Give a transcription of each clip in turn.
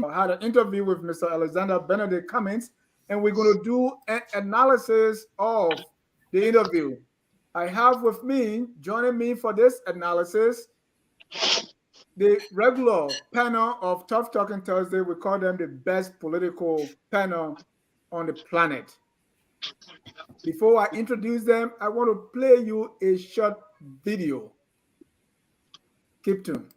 had an interview with Mr. Alexander Benedict Cummings, and we're going to do an analysis of the interview. I have with me, joining me for this analysis, the regular panel of Tough Talking Thursday. We call them the best political panel on the planet. Before I introduce them, I want to play you a short video. Keep tuned.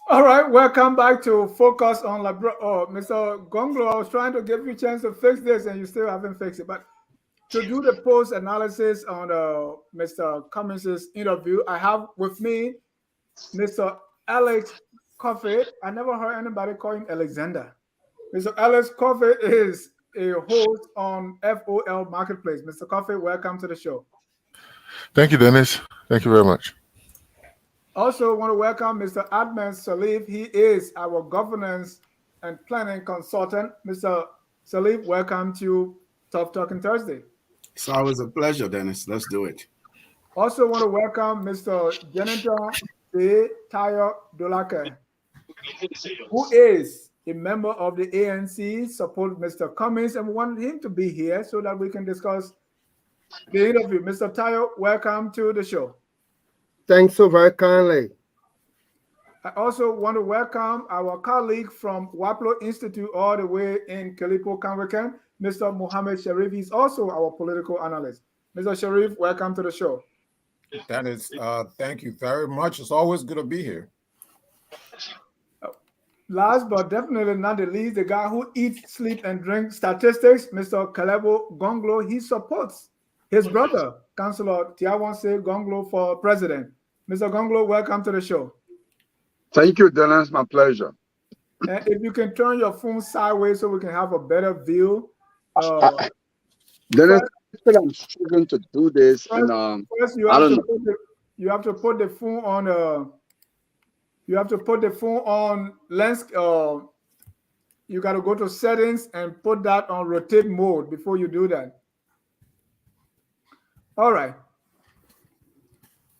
All right, welcome back to Focus on Mr. Gonglo, I was trying to give you a chance to fix this and you still haven't fixed it. But to do the post analysis on Mr. Cummings' interview, I have with me Mr. Alex Coffey. I never heard anybody call him Alexander. Mr. Alex Coffey is a host on FOL Marketplace. Mr. Coffey, welcome to the show. Thank you, Dennis. Thank you very much. Also want to welcome Mr. Adman Salif. He is our governance and planning consultant. Mr. Salif, welcome to Tough Talking Thursday. It's always a pleasure, Dennis. Let's do it. Also want to welcome Mr. Jennifer A. Tayo Dolake, who is a member of the ANC, support Mr. Cummings, and we want him to be here so that we can discuss the interview. Mr. Tayo, welcome to the show. Thanks so very kindly. I also want to welcome our colleague from Waplo Institute all the way in Kalipo, Kanwakan, Mr. Mohammed Sharif. He's also our political analyst. Mr. Sharif, welcome to the show. Dennis, thank you very much. It's always good to be here. Last but definitely not the least, the guy who eats, sleep, and drink statistics, Mr. Kalebo Gonglo. He supports his brother, Councillor Tiawanse Gonglo, for president. Mr. Gonglo, welcome to the show. Thank you, Dennis. My pleasure. And if you can turn your phone sideways so we can have a better view. Dennis, I'm struggling to do this. First you have to put the phone on. You have to put the phone on lens. You got to go to settings and put that on rotate mode before you do that. All right.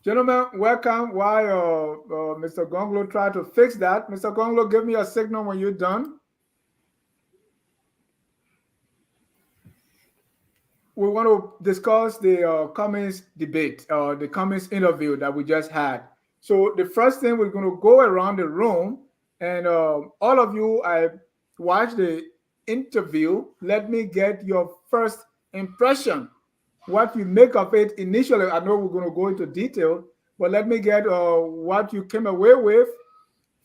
Gentlemen, welcome. While Mr. Gonglo tried to fix that, Mr. Gonglo, give me a signal when you're done. We want to discuss the Cummings debate, the Cummings interview that we just had. So the first thing, we're going to go around the room, and all of you, I watched the interview. Let me get your first impression, what you make of it initially. I know we're going to go into detail, but let me get what you came away with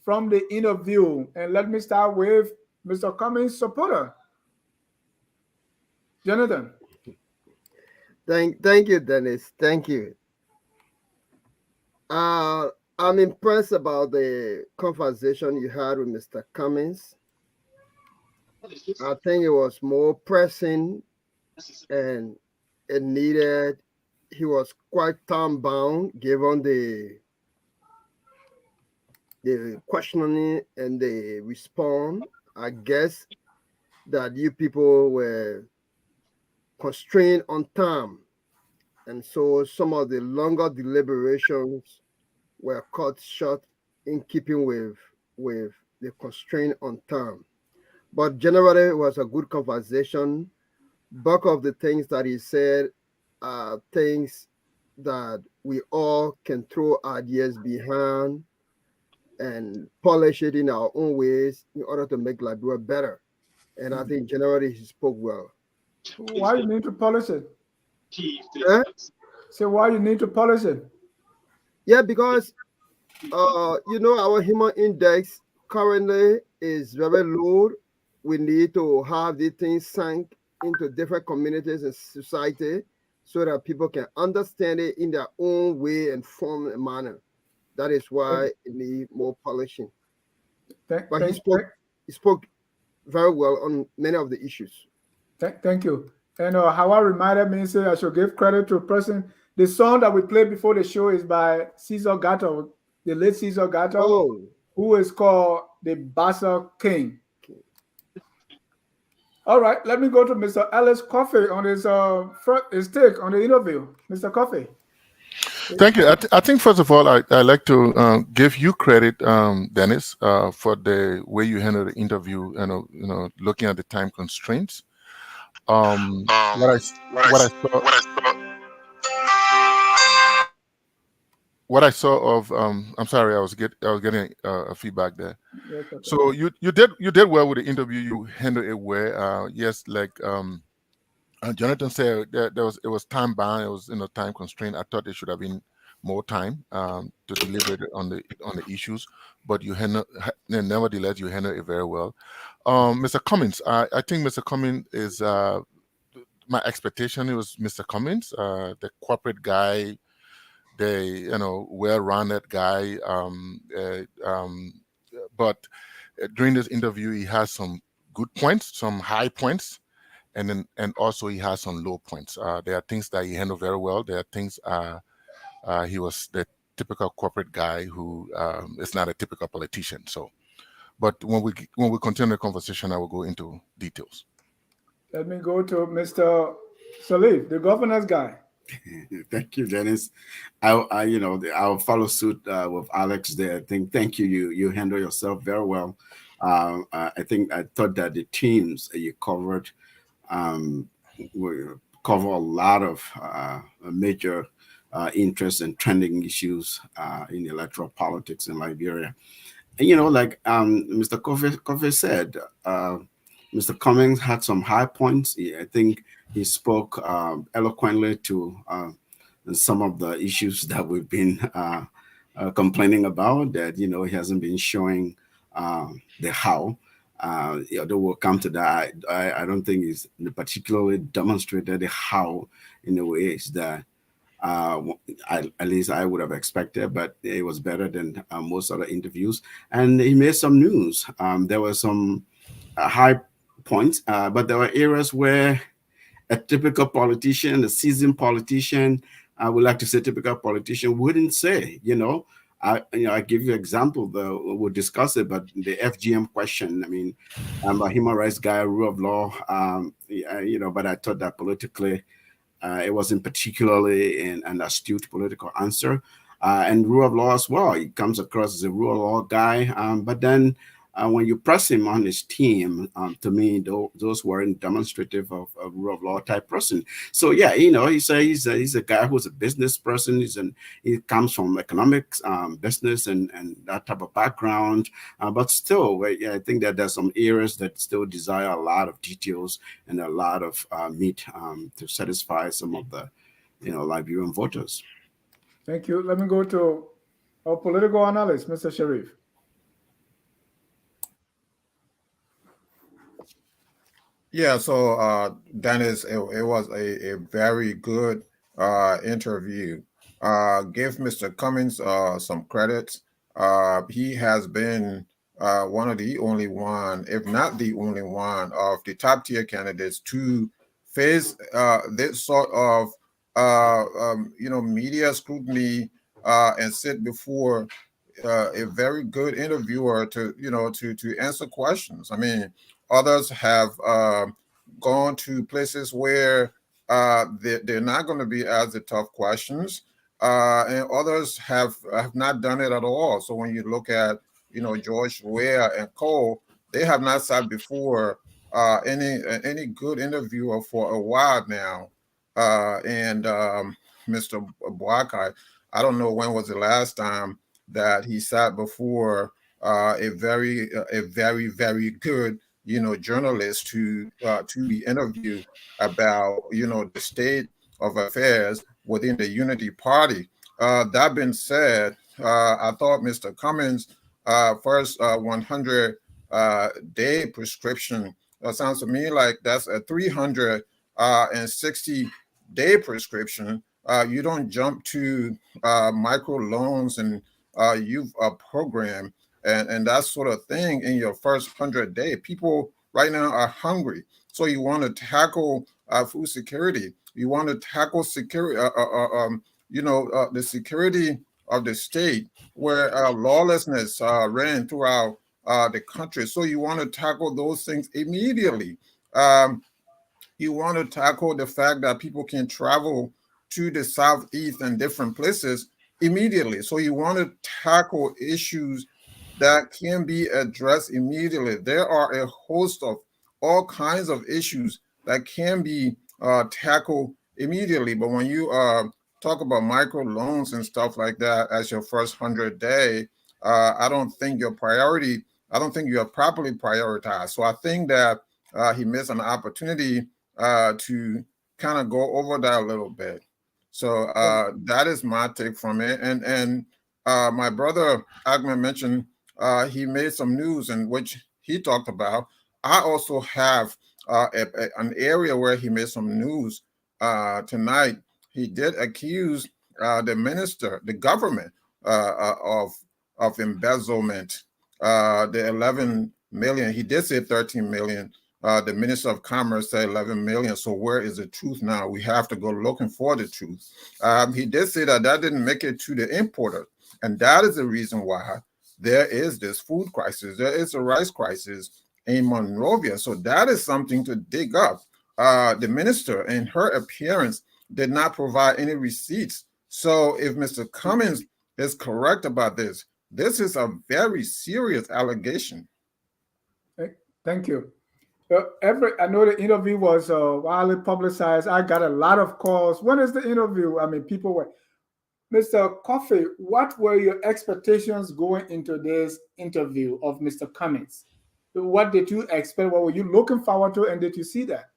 from the interview. And let me start with Mr. Cummings' supporter, Jonathan. Thank you, Dennis. Thank you. I'm impressed about the conversation you had with Mr. Cummings. I think it was more pressing and it needed. He was quite time bound given the questioning and the response. I guess that you people were constrained on time, and so some of the longer deliberations were cut short in keeping with the constraint on time. But generally, it was a good conversation. Bulk of the things that he said are things that we all can throw ideas behind and polish it in our own ways in order to make Liberia better. And I think generally he spoke well. Why you need to polish it? Eh? Say why you need to polish it. Yeah, because our human index currently is very low. We need to have these things sank into different communities and society so that people can understand it in their own way and form and manner. That is why it need more polishing. But he spoke very well on many of the issues. Thank you. And Hawa reminded me, say I should give credit to a person. The song that we played before the show is by Caesar Gato, the late Caesar Gato, Oh, who is called the Bassa King. All right, let me go to Mr. Ellis Coffey on his take on the interview. Mr. Coffey. Thank you. I think first of all, I like to give you credit, Dennis, for the way you handled the interview. Looking at the time constraints. What I saw. What I saw of I'm sorry, I was getting a feedback there. Yes, okay. So you did well with the interview. You handled it well. Yes, like Jonathan said, it was time bound. It was time constraint. I thought there should have been more time to deliberate on the issues, but nevertheless you handled it very well. Mr. Cummings, I think Mr. Cummings is my expectation. It was Mr. Cummings, the corporate guy, the well-rounded guy. But during this interview, he has some good points, some high points, and also he has some low points. There are things that he handled very well. There are things he was the typical corporate guy who is not a typical politician. So, but when we continue the conversation, I will go into details. Let me go to Mr. Salif, the governance guy. Thank you, Dennis. I'll follow suit with Alex there. Thank you. You handle yourself very well. I thought that the themes you covered cover a lot of major interest and trending issues in electoral politics in Liberia. And like Mr. Kofi said, Mr. Cummings had some high points. I think he spoke eloquently to some of the issues that we've been complaining about, that he hasn't been showing the how. Although we'll come to that, I don't think he's particularly demonstrated the how in a way that at least I would have expected, but it was better than most other interviews. And he made some news. There were some high points, but there were areas where a typical politician, a seasoned politician, I would like to say typical politician, wouldn't say. I give you an example, though we'll discuss it, but the FGM question, I mean, I'm a human rights guy, rule of law, but I thought that politically it wasn't particularly an astute political answer. And rule of law as well, he comes across as a rule of law guy, but then when you press him on his team, to me, those weren't demonstrative of a rule of law type person. So yeah, he's a guy who's a business person. He comes from economics, business, and that type of background. But still, I think that there's some areas that still desire a lot of details and a lot of meat to satisfy some of the Liberian voters. Thank you. Let me go to our political analyst, Mr. Sharif. Yeah, so Dennis, it was a very good interview. Give Mr. Cummings some credit. He has been one of the only one, if not the only one, of the top tier candidates to face this sort of media scrutiny and sit before a very good interviewer to to answer questions. I mean, others have gone to places where they're not going to be as the tough questions, and others have not done it at all. So when you look at George Weah and Cole, they have not sat before any good interviewer for a while now, and Mr. Boakai, I don't know when was the last time that he sat before a very good journalist to be interviewed about the state of affairs within the Unity Party. That being said, I thought Mr. Cummings' first 100-day prescription sounds to me like that's a 360-day prescription. You don't jump to micro loans and youth program and that sort of thing in your first 100 day. People right now are hungry, so you want to tackle food security. You want to tackle security, the security of the state where lawlessness ran throughout the country. So you want to tackle those things immediately. You want to tackle the fact that people can travel to the southeast and different places immediately. So you want to tackle issues that can be addressed immediately. There are a host of all kinds of issues that can be tackled immediately. But when you talk about micro loans and stuff like that as your first 100 day, I don't think your priority, I don't think you have properly prioritized. So I think that he missed an opportunity to kind of go over that a little bit. So that is my take from it. And my brother Ahmed mentioned he made some news in which he talked about. I also have an area where he made some news tonight. He did accuse the minister, the government, of embezzlement. The 11 million, he did say 13 million. The Minister of Commerce said 11 million. So where is the truth now? We have to go looking for the truth. He did say that didn't make it to the importer. And that is the reason why there is this food crisis. There is a rice crisis in Monrovia. So that is something to dig up. The minister, in her appearance, did not provide any receipts. So if Mr. Cummings is correct about this, this is a very serious allegation. Thank you. I know the interview was widely publicized. I got a lot of calls. When is the interview? I mean, people were. Mr. Coffey, what were your expectations going into this interview of Mr. Cummings? What did you expect? What were you looking forward to, and did you see that?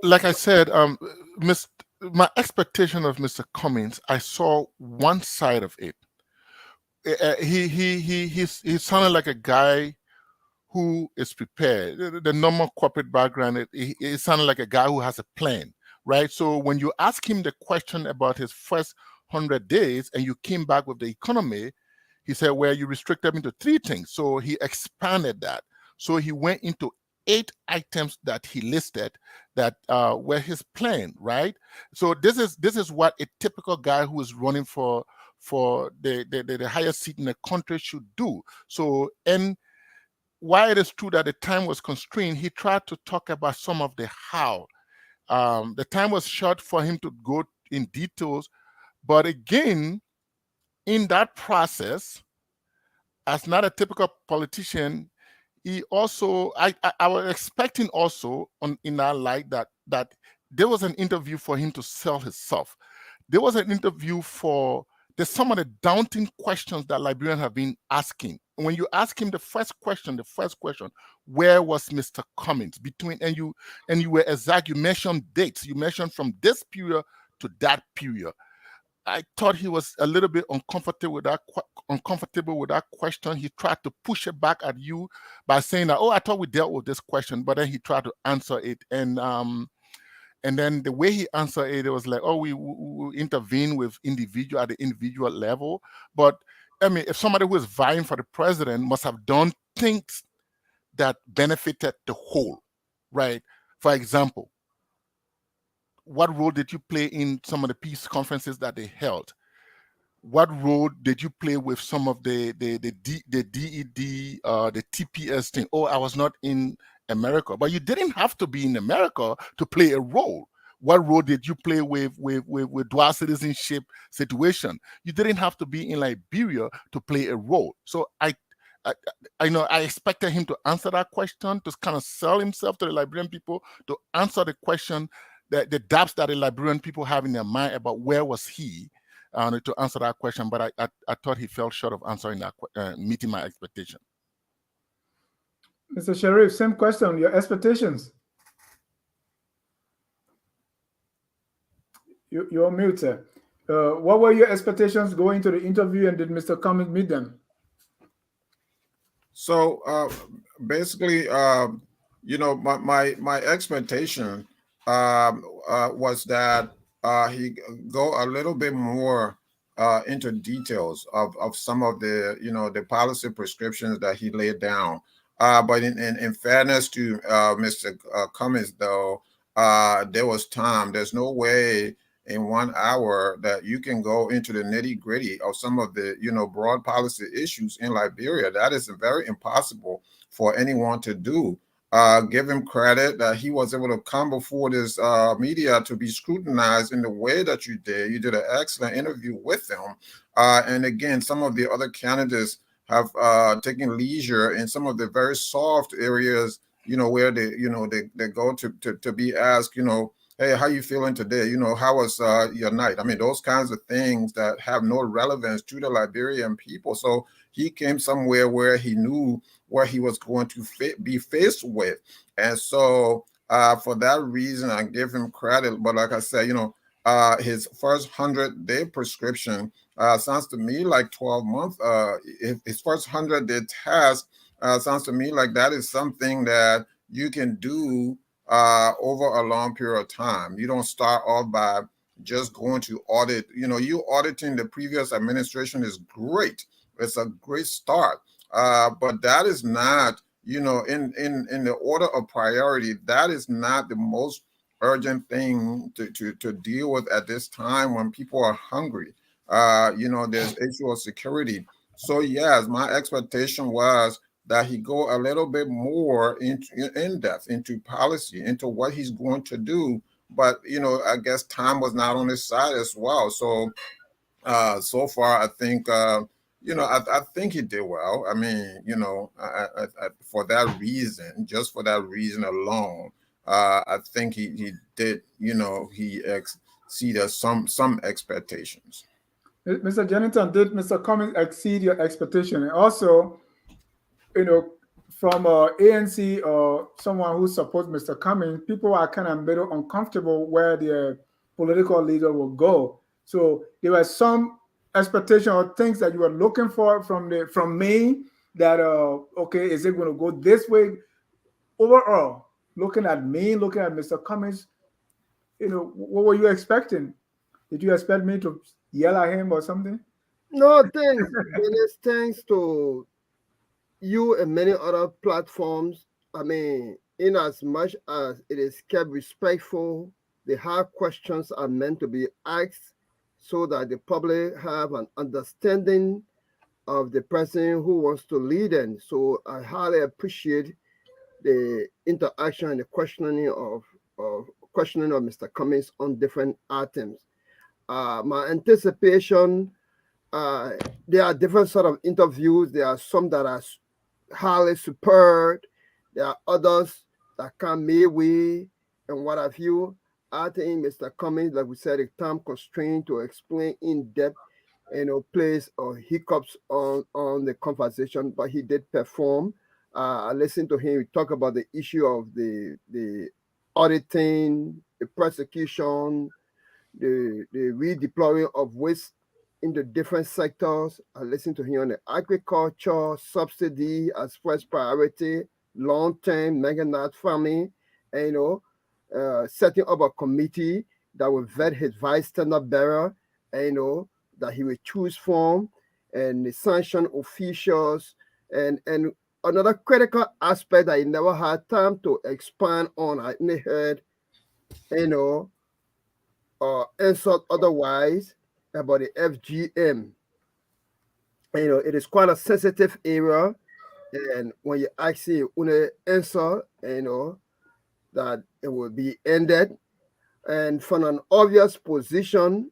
Like I said, my expectation of Mr. Cummings, I saw one side of it. He sounded like a guy who is prepared. The normal corporate background, it sounded like a guy who has a plan, right? So when you ask him the question about his first 100 days and you came back with the economy, he said, well, you restricted me to 3 things. So he expanded that. So he went into 8 items that he listed that were his plan, right? So this is what a typical guy who is running for the highest seat in the country should do. So, and while it is true that the time was constrained, he tried to talk about some of the how. The time was short for him to go in details, but again, in that process, as not a typical politician, he also, I was expecting also in that light that there was an interview for him to sell himself. There was an interview for there's some of the daunting questions that Liberians have been asking, when you ask him the first question, where was Mr. Cummings between, and you were exact, you mentioned dates, you mentioned from this period to that period. I thought he was a little bit uncomfortable with that question. He tried to push it back at you by saying that, oh, I thought we dealt with this question, but then he tried to answer it. And then the way he answered it, it was like, oh, we intervene with individual at the individual level. But I mean, if somebody who is vying for the president must have done things that benefited the whole, right? For example, what role did you play in some of the peace conferences that they held? What role did you play with some of the DED, the TPS thing? Oh, I was not in America, but you didn't have to be in America to play a role. What role did you play with dual citizenship situation? You didn't have to be in Liberia to play a role. So I know I expected him to answer that question, to kind of sell himself to the Liberian people, to answer the question, the doubts that the Liberian people have in their mind about where was he, to answer that question. But I thought he fell short of answering that, meeting my expectation. Mr. Sharif, same question, your expectations. You're mute, sir. What were your expectations going to the interview, and did Mr. Cummings meet them? So basically, my expectation was that he go a little bit more into details of some of the the policy prescriptions that he laid down. But in fairness to Mr. Cummings, though, there was time. There's no way in 1 hour that you can go into the nitty gritty of some of the broad policy issues in Liberia. That is very impossible for anyone to do. Give him credit that he was able to come before this media to be scrutinized in the way that you did. You did an excellent interview with him. And again, some of the other candidates have taken leisure in some of the very soft areas, where they go to be asked, hey, how you feeling today? How was your night? I mean, those kinds of things that have no relevance to the Liberian people. So he came somewhere where he knew what he was going to be faced with. And so for that reason, I give him credit. But like I said, his first 100-day prescription sounds to me like 12 months. His first 100-day task sounds to me like that is something that you can do over a long period of time. You don't start off by just going to audit. You auditing the previous administration is great. It's a great start. But that is not, in the order of priority, that is not the most urgent thing to deal with at this time when people are hungry. There's issue of security. So yes, my expectation was that he go a little bit more in depth into policy, into what he's going to do. But I guess time was not on his side as well. So so far, I think I think he did well. I mean, for that reason, just for that reason alone, I think he did. He exceeded some expectations. Mr. Jennington, did Mr. Cummings exceed your expectation? And also, from ANC or someone who supports Mr. Cummings, people are kind of a little uncomfortable where their political leader will go. So there was some expectation or things that you were looking for from me that okay, is it going to go this way? Overall, looking at me, looking at Mr. Cummings, what were you expecting? Did you expect me to yell at him or something? No, thanks. Dennis, thanks to you and many other platforms. I mean, in as much as it is kept respectful, the hard questions are meant to be asked so that the public have an understanding of the person who wants to lead them. So I highly appreciate the interaction and the questioning of Mr. Cummings on different items. My anticipation, there are different sort of interviews. There are some that are highly superb. There are others that come midway and what have you. I think Mr. Cummings, like we said, a time constraint to explain in depth plays or hiccups on the conversation, but he did perform. I listened to him talk about the issue of the auditing, the prosecution, the redeploying of waste in the different sectors. I listened to him on the agriculture subsidy as first priority, long-term mega farming, and setting up a committee that will vet his vice standard bearer, and that he will choose from, and the sanction officials, and another critical aspect that he never had time to expand on. I heard, you know, insult otherwise about the FGM. It is quite a sensitive area, and when you actually answer, that it will be ended, and from an obvious position,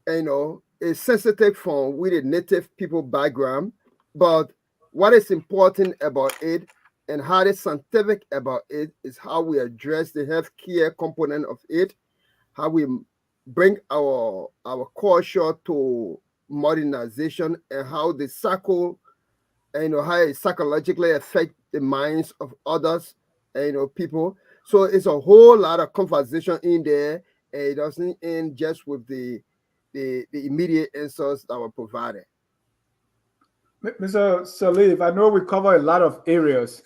is sensitive from with a native people background, but what is important about it and how it's scientific about it is how we address the healthcare component of it, how we bring our culture to modernization, and how the cycle, how it psychologically affect the minds of others, people. So it's a whole lot of conversation in there, and it doesn't end just with the immediate answers that were provided. Mr. Salif, I know we cover a lot of areas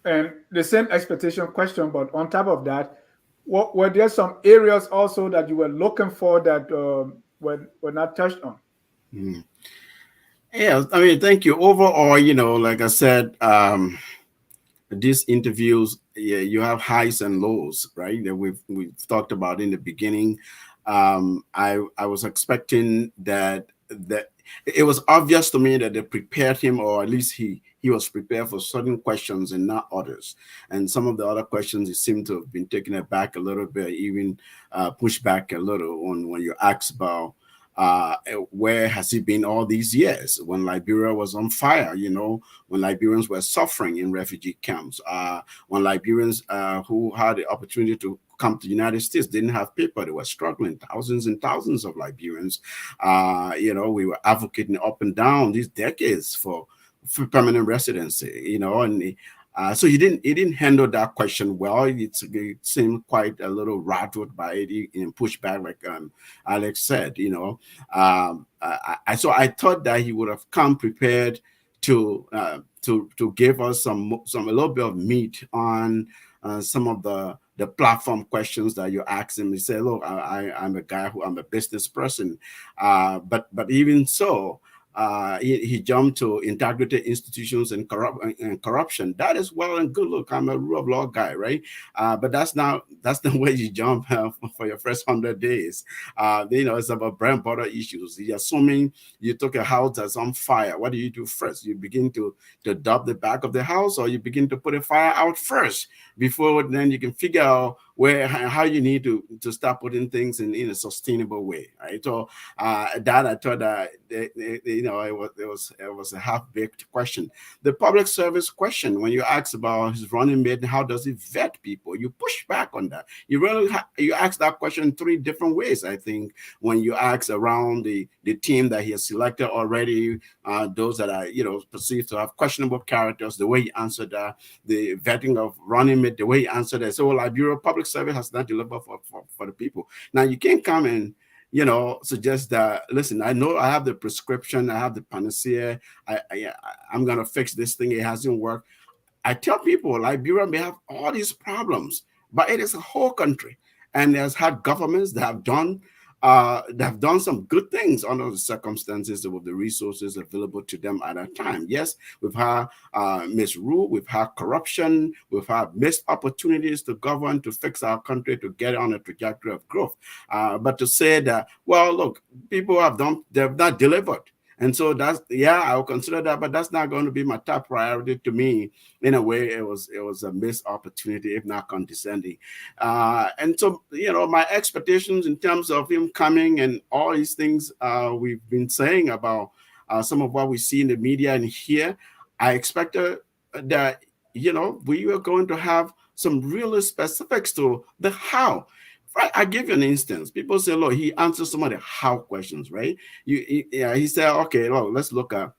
and the same expectation question, but on top of that, were there some areas also that you were looking for that were not touched on? Mm. Yeah, I mean, thank you. Overall, like I said, these interviews, yeah, you have highs and lows, right? That we've talked about in the beginning. I was expecting that it was obvious to me that they prepared him, or at least he was prepared for certain questions and not others. And some of the other questions, he seemed to have been taken aback a little bit, even pushed back a little on when you ask about where has he been all these years when Liberia was on fire, when Liberians were suffering in refugee camps, when Liberians who had the opportunity to come to the United States didn't have paper. They were struggling, thousands and thousands of Liberians. We were advocating up and down these decades for permanent residency, and so he didn't handle that question well. It seemed quite a little rattled by it and pushed back, like Alex said. So I thought that he would have come prepared to give us some a little bit of meat on some of the platform questions that you ask him. He said, "Look, I'm a guy I'm a business person," but even so. He jumped to integrity institutions and corruption. That is well and good. Look, I'm a rule of law guy, right? But that's not the way you jump for your first 100 days. It's about bread and butter issues. You're assuming you took a house that's on fire. What do you do first? You begin to dub the back of the house, or you begin to put a fire out first before then you can figure out how you need to start putting things in a sustainable way, right? So that I thought that it was a half-baked question. The public service question, when you ask about his running mate, how does he vet people? You push back on that. You ask that question three different ways. I think when you ask around the team that he has selected already, those that are perceived to have questionable characters, the way he answered that, the vetting of running mate, the way he answered that. So Liberia public service has not delivered for the people. Now you can't come and suggest that, listen, I know I have the prescription, I have the panacea, I'm going to fix this thing, it hasn't worked. I tell people Liberia may have all these problems, but it is a whole country, and it has had governments that have done some good things under the circumstances with the resources available to them at that time. Yes, we've had misrule, we've had corruption, we've had missed opportunities to govern, to fix our country, to get on a trajectory of growth. But to say that, well, look, people they've not delivered. And so I will consider that, but that's not going to be my top priority. To me, in a way, it was a missed opportunity, if not condescending. And so, my expectations in terms of him coming and all these things we've been saying about some of what we see in the media and here, I expected that, we were going to have some real specifics to the how. Right, I give you an instance. People say, look, he answers some of the how questions, right? He said, okay, look, let's look at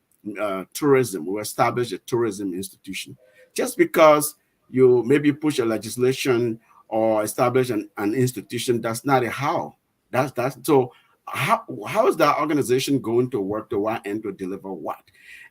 tourism. We establish a tourism institution. Just because you maybe push a legislation or establish an institution, that's not a how. That's so how is that organization going to work to what end to deliver what?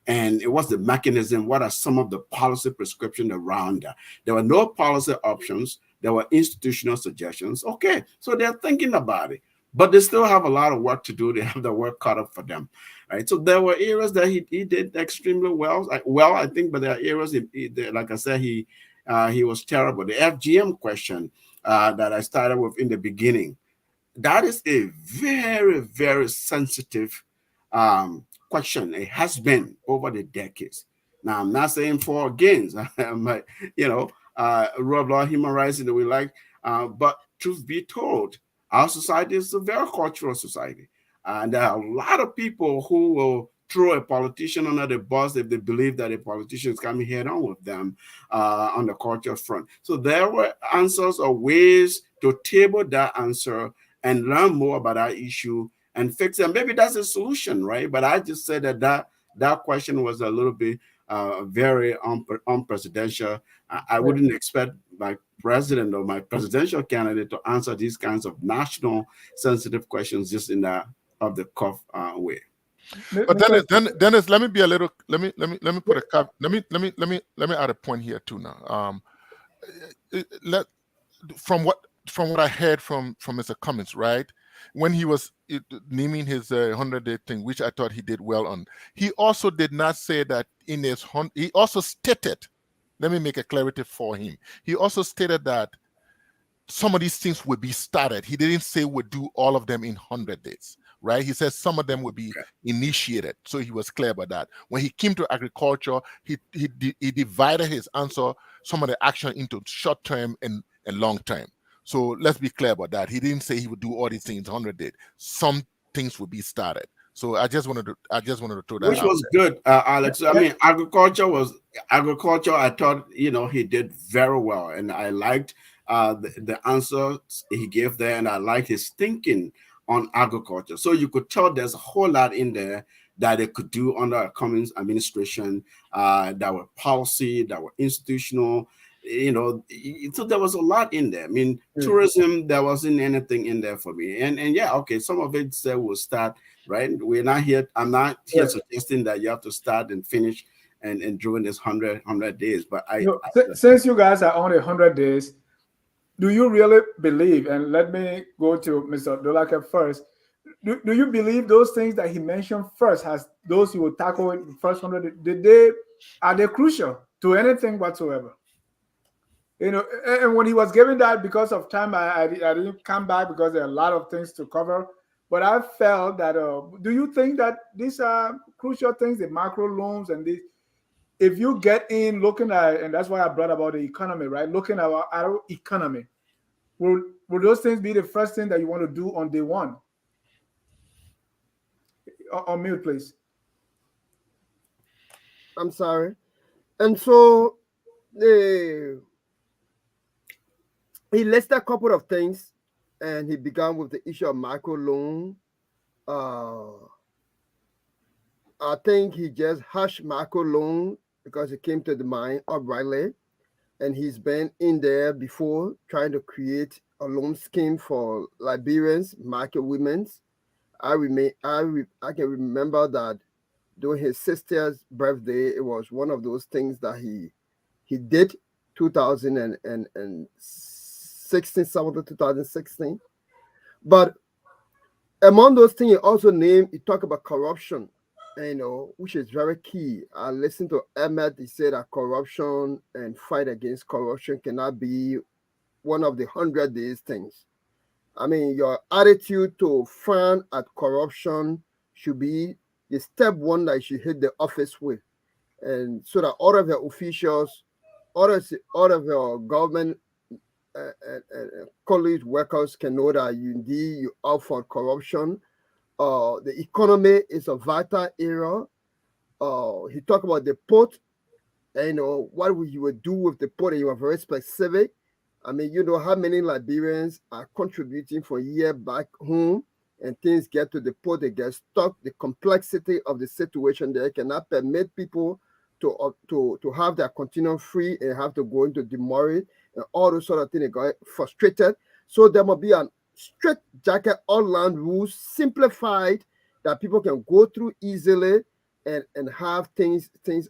And what's the mechanism? What are some of the policy prescription around that? There were no policy options. There were institutional suggestions. Okay, so they're thinking about it, but they still have a lot of work to do. They have the work cut up for them, right? So there were areas that he did extremely well. I think, but there are areas, like I said, he was terrible. The FGM question that I started with in the beginning, that is a very, very sensitive question. It has been over the decades. Now, I'm not saying for or against, you know, rule of law, human rights, and we like, but truth be told, our society is a very cultural society. And there are a lot of people who will throw a politician under the bus if they believe that a politician is coming head on with them on the culture front. So there were answers or ways to table that answer and learn more about that issue and fix it. Maybe that's a solution, right? But I just said that question was a little bit very unpresidential. I wouldn't expect my president or my presidential candidate to answer these kinds of national sensitive questions just in that of the cuff way. But Dennis, let me be a little. Let me put a cap. Let me add a point here too. Now, let from what I heard from Mr. Cummings, right? When he was naming his 100-day thing, which I thought he did well on, he also did not say that in his. He also stated. Let me make a clarity for him. He also stated that some of these things would be started. He didn't say would do all of them in 100 days, right? He says some of them would be initiated. So he was clear about that. When he came to agriculture, he divided his answer, some of the action into short term and long term. So let's be clear about that. He didn't say he would do all these things in 100 days. Some things would be started. So I just wanted to throw that Which out was there. good, Alex. I mean, agriculture. I thought he did very well, and I liked the answers he gave there, and I liked his thinking on agriculture. So you could tell there's a whole lot in there that they could do under a Cummings administration. That were policy, that were institutional. So there was a lot in there. I mean, tourism, there wasn't anything in there for me. And yeah, okay, some of it said we'll start, right? We're not here. I'm not here suggesting that you have to start and finish and during this 100 days. But since you guys are on 100 days, do you really believe, and let me go to Mr. Dolake first, do you believe those things that he mentioned first, has those he will tackle in the first 100, are they crucial to anything whatsoever? And when he was giving that, because of time, I didn't come back because there are a lot of things to cover. But I felt that, do you think that these are crucial things, the macro loans and these, if you get in looking at, and that's why I brought about the economy, right? Looking at our economy, will those things be the first thing that you want to do on day one? On mute, please. I'm sorry. And so he listed a couple of things, and he began with the issue of microloan. I think he just hushed microloan because it came to the mind uprightly, and he's been in there before trying to create a loan scheme for Liberians, market women's. I can remember that during his sister's birthday, it was one of those things that he did 2016, somewhere 2016. But among those things, he talked about corruption, which is very key. I listened to Ahmed. He said that corruption and fight against corruption cannot be one of the 100 days things. I mean, your attitude to frown at corruption should be the step one that you should hit the office with. And so that all of your officials, all of your government colleagues, workers can know that you out for corruption. The economy is a vital area. He talked about the port, and what you would do with the port, and you were very specific. I mean, you know how many Liberians are contributing for a year back home, and things get to the point they get stuck. The complexity of the situation there cannot permit people to have their continuum free and have to go into demurrage and all those sort of things. They got frustrated. So there must be a strict jacket online rules, simplified, that people can go through easily and have things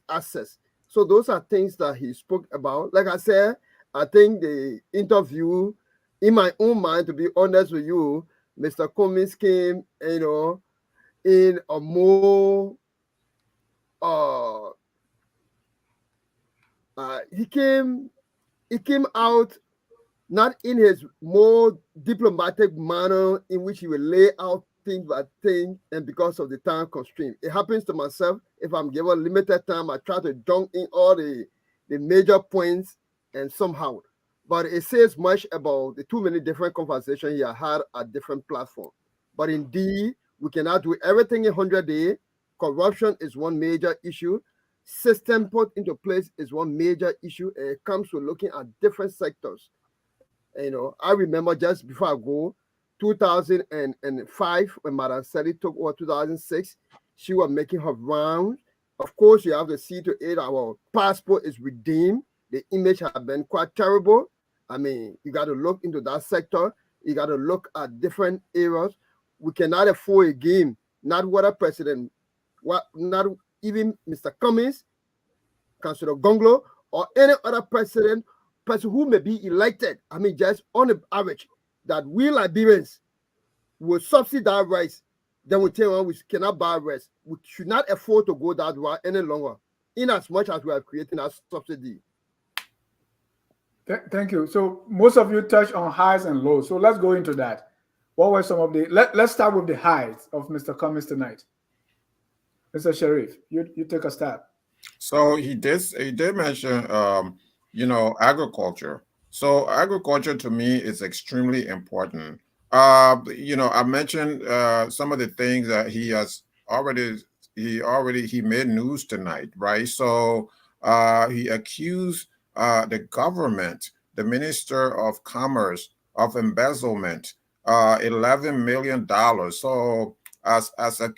access. So those are things that he spoke about. Like I said, I think the interview, in my own mind, to be honest with you, Mr. Cummings came, in a more uh, he came out not in his more diplomatic manner in which he will lay out thing by thing, and because of the time constraint. It happens to myself. If I'm given limited time, I try to dunk in all the major points and somehow. But it says much about the too many different conversations he had at different platforms. But indeed, we cannot do everything in 100 days. Corruption is one major issue. System put into place is one major issue. And it comes to looking at different sectors. I remember just before I go, 2005, when Madam Sally took over 2006, she was making her rounds. Of course, you have to see to it our passport is redeemed. The image has been quite terrible. I mean, you got to look into that sector. You got to look at different areas. We cannot afford a game. Not what a president, not even Mr. Cummings, Councillor Gonglo, or any other person who may be elected. I mean, just on the average, that we Liberians will subsidize rice, then we tell them we cannot buy rice. We should not afford to go that route any longer, in as much as we are creating that subsidy. Thank you. So most of you touched on highs and lows. So let's go into that. What were some of the? Let's start with the highs of Mr. Cummings tonight. Mr. Sharif, you take a stab. So he did mention agriculture. So agriculture to me is extremely important. I mentioned some of the things that he made news tonight, right? So he accused the government, the Minister of Commerce, of embezzlement, $11 million. So as a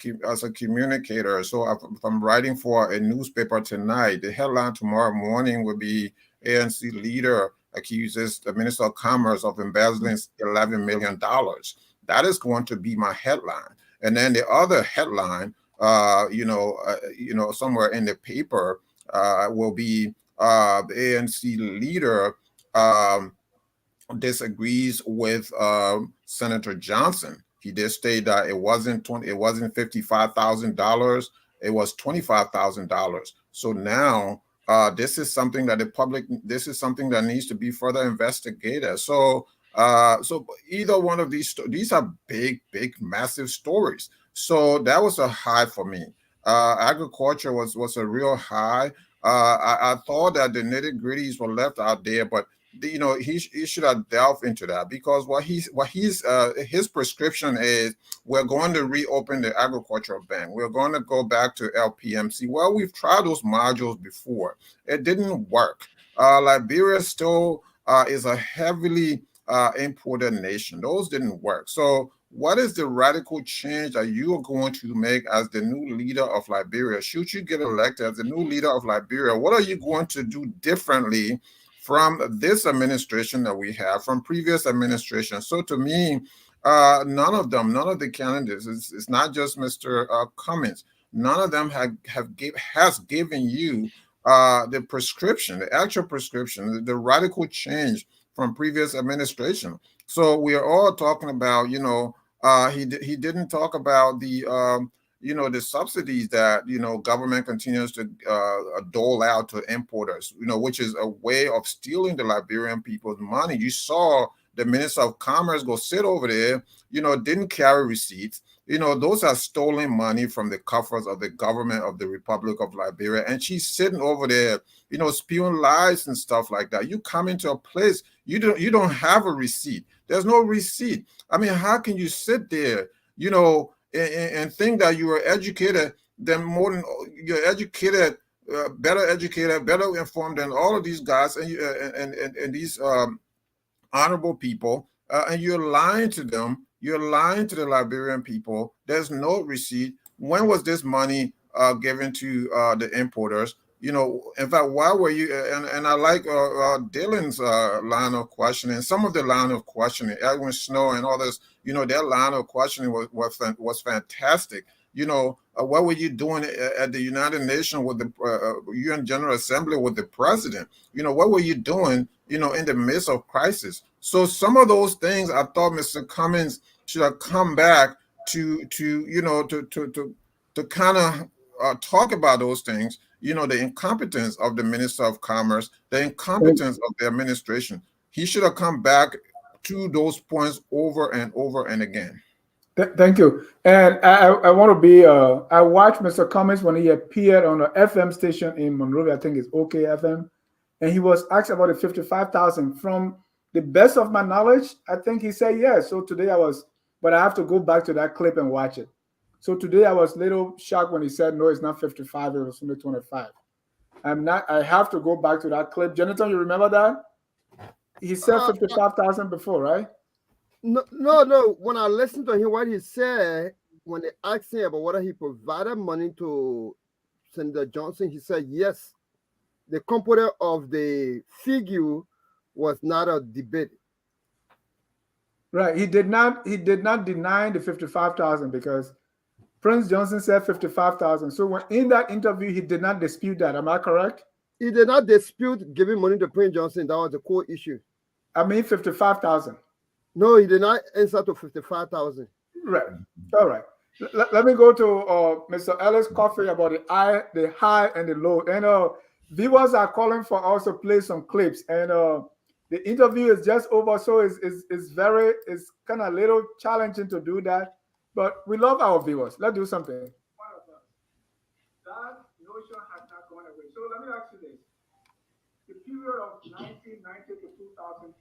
communicator, so if I'm writing for a newspaper tonight, the headline tomorrow morning will be ANC leader accuses the Minister of Commerce of embezzling $11 million. That is going to be my headline. And then the other headline, somewhere in the paper will be the ANC leader disagrees with Senator Johnson. He did state that it wasn't $55,000, it was $25,000. So now this is something that this is something that needs to be further investigated. So either one of these are big, massive stories. So that was a high for me. Agriculture was a real high. I thought that the nitty gritties were left out there, but he should have delved into that, because his prescription is, we're going to reopen the agricultural bank. We're going to go back to LPMC. Well, we've tried those modules before. It didn't work. Liberia still is a heavily imported nation. Those didn't work. So what is the radical change that you are going to make as the new leader of Liberia? Should you get elected as the new leader of Liberia, what are you going to do differently from this administration that we have, from previous administrations? So to me, none of the candidates, it's not just Mr. Cummings, none of them has given you the prescription, the actual prescription, the radical change from previous administration. So we are all talking about, he didn't talk about the the subsidies that government continues to dole out to importers, which is a way of stealing the Liberian people's money. You saw the Minister of Commerce go sit over there, didn't carry receipts. Those are stolen money from the coffers of the government of the Republic of Liberia, and she's sitting over there, spewing lies and stuff like that. You come into a place, you don't have a receipt. There's no receipt. I mean, how can you sit there, and think that you are educated you're educated, better educated, better informed than all of these guys and these honorable people, and you're lying to them. You're lying to the Liberian people. There's no receipt. When was this money given to the importers? In fact, why were you? And I like Dylan's line of questioning. Some of the line of questioning, Edwin Snow and others, their line of questioning was fantastic. What were you doing at the United Nations with the UN General Assembly with the president? What were you doing, in the midst of crisis? So some of those things I thought Mr. Cummings should have come back to kind of talk about those things. The incompetence of the Minister of Commerce, the incompetence of the administration. He should have come back to those points over and over and again. Thank you. And I want to be, I watched Mr. Cummings when he appeared on an FM station in Monrovia, I think it's OK FM, and he was asked about the 55,000. From the best of my knowledge, I think he said yes. So today but I have to go back to that clip and watch it. So today I was a little shocked when he said, no, it's not 55, it was only 25. I have to go back to that clip. Jonathan, you remember that? He said 55,000 before, right? No. When I listened to him, what he said, when they asked him about whether he provided money to Senator Johnson, he said yes. The component of the figure was not a debate. Right. He did not deny the 55,000 because Prince Johnson said 55,000. So when in that interview, he did not dispute that. Am I correct? He did not dispute giving money to Prince Johnson. That was the core issue. I mean 55,000. No, he did not answer to 55,000. Right. All right. Let me go to Mr. Ellis Coffey about the high and the low. And viewers are calling for us to play some clips. And the interview is just over, so it's kind of a little challenging to do that. But we love our viewers. Let's do something. That notion has not gone away. So let me ask you this. The period of 1990 to 2003,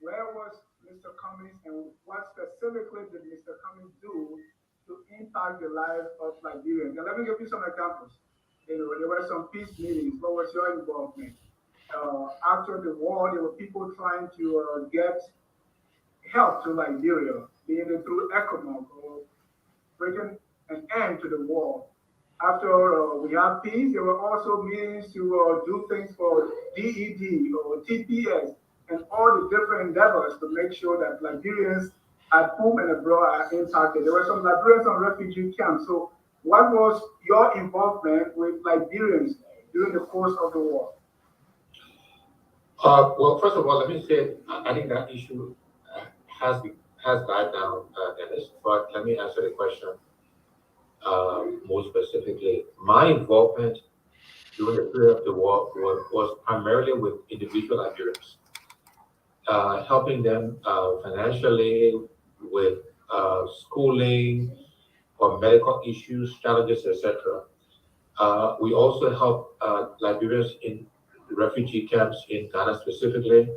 where was Mr. Cummings and what specifically did Mr. Cummings do to impact the lives of Liberians? And let me give you some examples. There were some peace meetings. What was your involvement? After the war, there were people trying to get help to Liberia, being it through ECOMOG or bringing an end to the war. After we had peace, there were also meetings to do things for DED or TPS and all the different endeavors to make sure that Liberians at home and abroad are impacted. There were some Liberians on refugee camps. So what was your involvement with Liberians during the course of the war? Well, first of all, let me say I think that issue has died down, Dennis. But let me answer the question more specifically. My involvement during the period of the war was primarily with individual Liberians, helping them financially with schooling or medical issues, challenges, etc. We also help Liberians in refugee camps in Ghana specifically.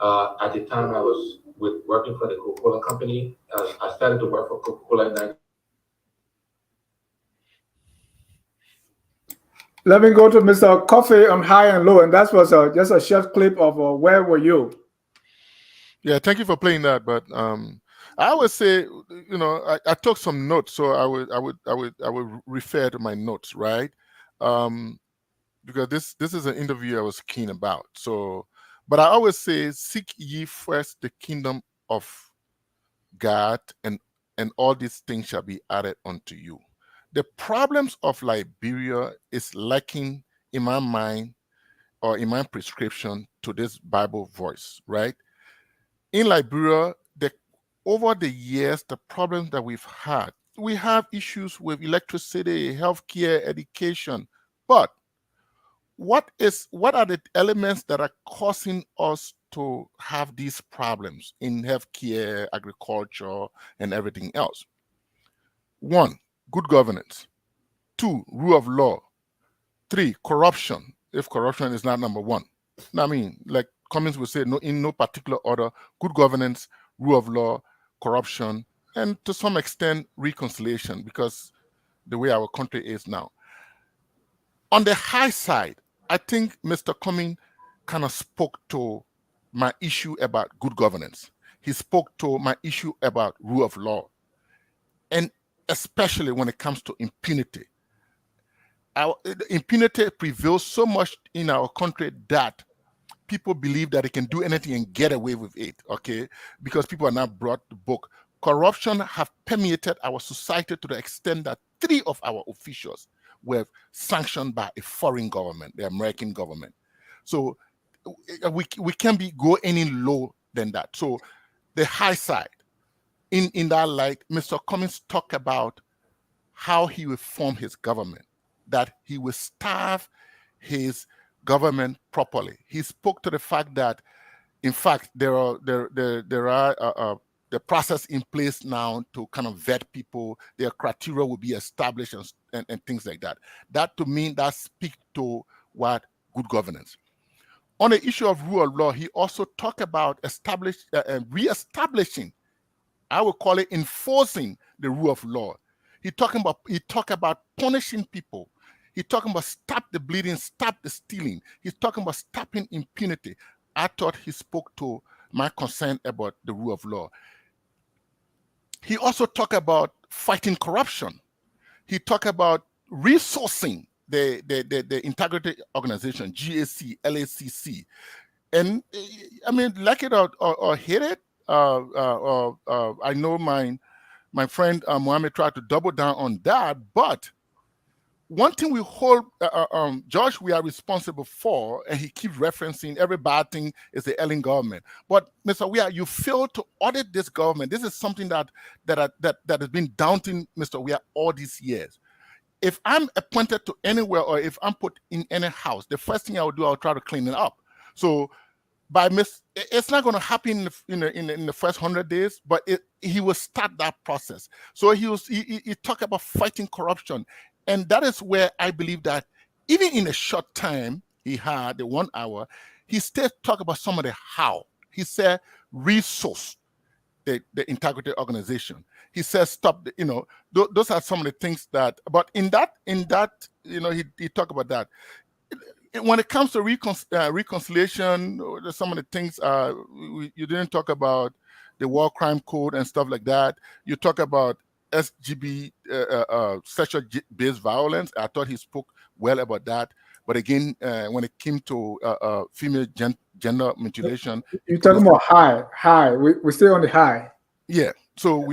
At the time I was working for the Coca-Cola company. I started to work for Coca-Cola in 19. Let me go to Mr. Coffey on high and low, and that was just a short clip of where were you? Yeah, thank you for playing that. But I would say, I took some notes, so I would refer to my notes, right? Because this is an interview I was keen about. So, but I always say, seek ye first the kingdom of God, and all these things shall be added unto you. The problems of Liberia is lacking in my mind or in my prescription to this Bible voice, right? In Liberia, over the years, the problems that we have issues with electricity, healthcare, education. But what are the elements that are causing us to have these problems in healthcare, agriculture, and everything else? 1, good governance. 2, rule of law. 3, corruption, if corruption is not number 1. I mean, like Cummings would say, no, in no particular order: good governance, rule of law, corruption, and to some extent reconciliation, because the way our country is now. On the high side, I think Mr. Cummings kind of spoke to my issue about good governance. He spoke to my issue about rule of law, and especially when it comes to impunity. Impunity prevails so much in our country that people believe that they can do anything and get away with it, okay? Because people are now brought to book. Corruption have permeated our society to the extent that 3 of our officials were sanctioned by a foreign government, the American government. So we can't go any low than that. So the high side, in that light, Mr. Cummings talked about how he will form his government, that he will staff his government properly. He spoke to the fact that, in fact, there are the process in place now to kind of vet people. Their criteria will be established and things like that. That to me, that speaks to what good governance. On the issue of rule of law, he also talked about reestablishing, I would call it enforcing the rule of law. He talked about punishing people. He's talking about stop the bleeding, stop the stealing. He's talking about stopping impunity. I thought he spoke to my concern about the rule of law. He also talked about fighting corruption. He talked about resourcing the integrity organization, GAC, LACC. And I mean, like it or hate it, I know my friend Mohammed tried to double down on that, but one thing we hold, Josh, we are responsible for, and he keeps referencing every bad thing is the Ellen government. But Mr. Weah, you failed to audit this government. This is something that has been daunting, Mr. Weah, all these years. If I'm appointed to anywhere or if I'm put in any house, the first thing I will do, I'll try to clean it up. So it's not going to happen in the first 100 days, but he will start that process. So he talked about fighting corruption. And that is where I believe that even in a short time he had, the 1 hour, he still talked about some of the how. He said resource the integrity organization. He says stop, those are some of the things that, but in that, he talked about that. When it comes to reconciliation, some of the things you didn't talk about the war crime code and stuff like that. You talk about SGB, sexual-based violence. I thought he spoke well about that. But again, when it came to female gender mutilation, you're talking about high. We stay on the high. Yeah. So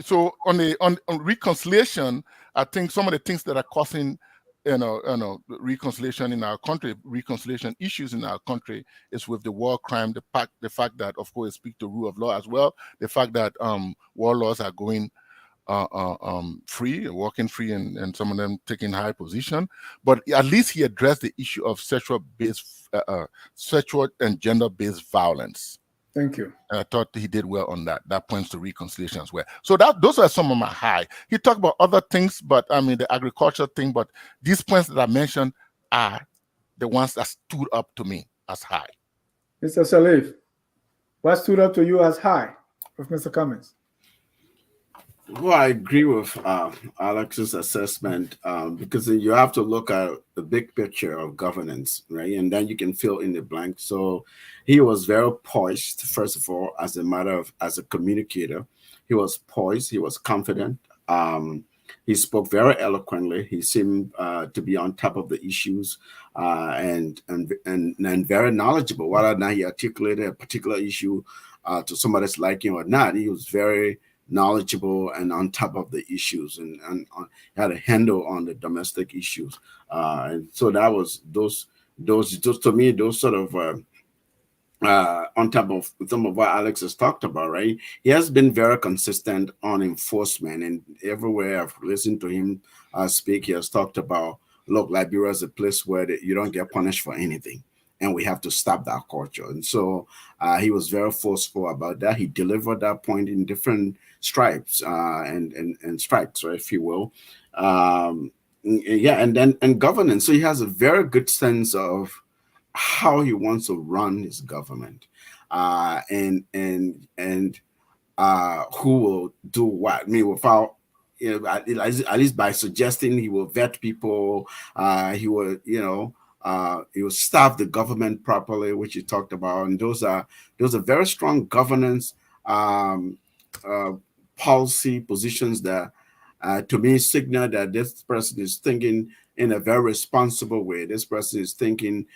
So on reconciliation, I think some of the things that are causing reconciliation in our country, reconciliation issues in our country, is with the war crime, the fact that, of course, speak to rule of law as well, the fact that war laws are going free, walking free, and some of them taking high position. But at least he addressed the issue of sexual and gender-based violence. Thank you. And I thought he did well on that. That points to reconciliation as well. So those are some of my high. He talked about other things, but I mean the agriculture thing. But these points that I mentioned are the ones that stood up to me as high. Mr. Salif, what stood up to you as high with Mr. Cummings? Well, I agree with Alex's assessment because you have to look at the big picture of governance, right? And then you can fill in the blank. So he was very poised, first of all, as a communicator. He was poised. He was confident. He spoke very eloquently. He seemed to be on top of the issues and very knowledgeable. Whether or not he articulated a particular issue to somebody's liking or not, he was very knowledgeable and on top of the issues and had a handle on the domestic issues. And so that was those to me, those sort of on top of some of what Alex has talked about, right? He has been very consistent on enforcement, and everywhere I've listened to him speak, he has talked about, look, Liberia is a place where you don't get punished for anything, and we have to stop that culture. And so he was very forceful about that. He delivered that point in different stripes and stripes, right, if you will. And governance. So he has a very good sense of how he wants to run his government, and who will do what. I mean, without, at least by suggesting he will vet people, he will, he will staff the government properly, which you talked about, and those are very strong governance uh, policy positions that, to me, signal that this person is thinking in a very responsible way. This person is thinking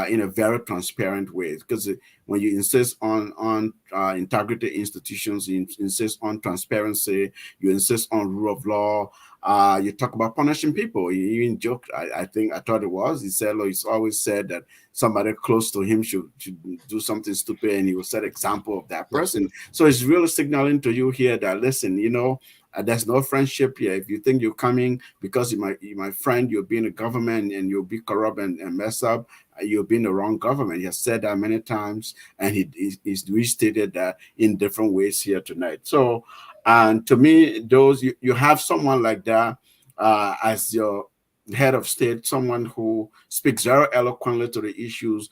in a very transparent way. Because when you insist on integrity institutions, you insist on transparency, you insist on rule of law. You talk about punishing people. You even joked. I thought it was. He said, "Look, he's always said that somebody close to him should do something stupid, and he will set example of that person." Yes. So it's really signaling to you here that, listen, there's no friendship here. If you think you're coming because you're my friend, you'll be in the government and you'll be corrupt and mess up, you'll be in the wrong government. He has said that many times, and he's restated that in different ways here tonight. So, and to me, those you have someone like that as your head of state, someone who speaks very eloquently to the issues,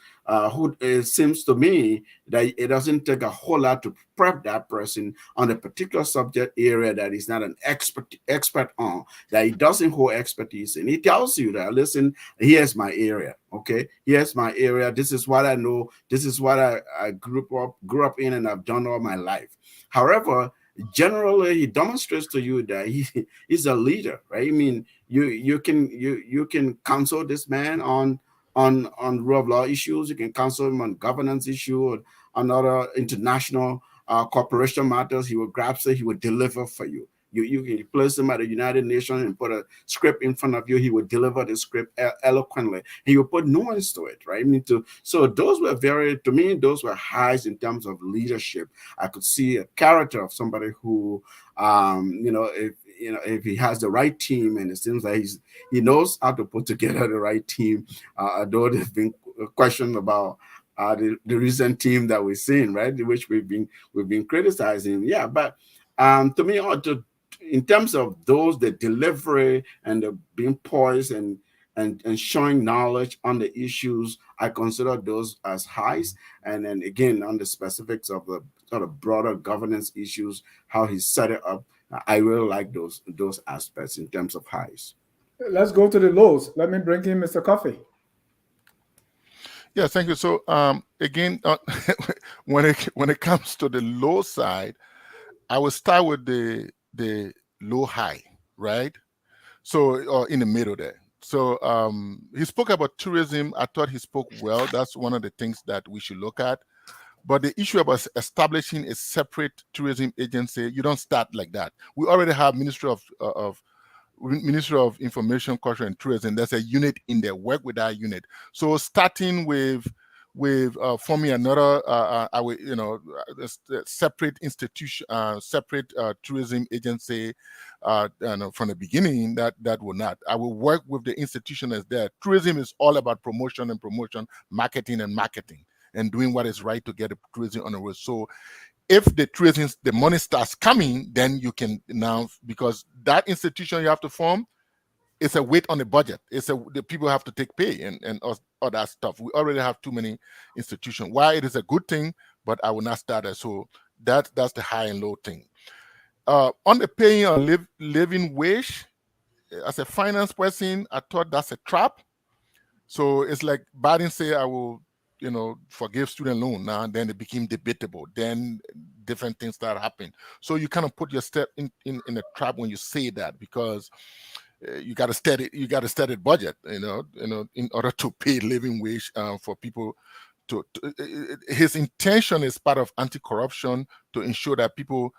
who it seems to me that it doesn't take a whole lot to prep that person on a particular subject area that he's not an expert on, that he doesn't hold expertise in. He tells you that, listen, here's my area. Okay, here's my area. This is what I know. This is what I grew up in, and I've done all my life. However, generally he demonstrates to you that he's a leader, right? I mean, you can counsel this man on rule of law issues. You can counsel him on governance issue or on other international corporation matters. He will grab it. He will deliver for you. You can place him at the United Nations and put a script in front of you. He will deliver the script eloquently. He will put nuance to it, right? I mean, so those were to me, those were highs in terms of leadership. I could see a character of somebody who, if he has the right team, and it seems like he knows how to put together the right team. Though there's been a question about the recent team that we've seen, right, which we've been criticizing. Yeah, but to me, in terms of the delivery and the being poised and showing knowledge on the issues, I consider those as highs. And then again, on the specifics of the sort of broader governance issues, how he set it up, I really like those aspects in terms of highs. Let's go to the lows. Let me bring in Mr. Coffee. Yeah, thank you. So again, when it comes to the low side, I will start with the low high, right? So or in the middle there. So he spoke about tourism. I thought he spoke well. That's one of the things that we should look at. But the issue about establishing a separate tourism agency, you don't start like that. We already have Ministry of Information, Culture, and Tourism. There's a unit in there. Work with that unit. So starting with forming another, separate institution, separate tourism agency, from the beginning. That will not. I will work with the institution as there. Tourism is all about promotion and promotion, marketing and marketing, and doing what is right to get the tourism on the road. So if the money starts coming, then you can now, because that institution you have to form, it's a weight on the budget. The people have to take pay and all that stuff. We already have too many institutions. Why it is a good thing, but I will not start there. So that's the high and low thing. On the paying on living wage, as a finance person, I thought that's a trap. So it's like Biden say, I will, forgive student loan now, and then it became debatable. Then different things start happening. So you kind of put your step in a trap when you say that, because you got a steady budget, in order to pay living wage for people. His intention is part of anti-corruption to ensure that people,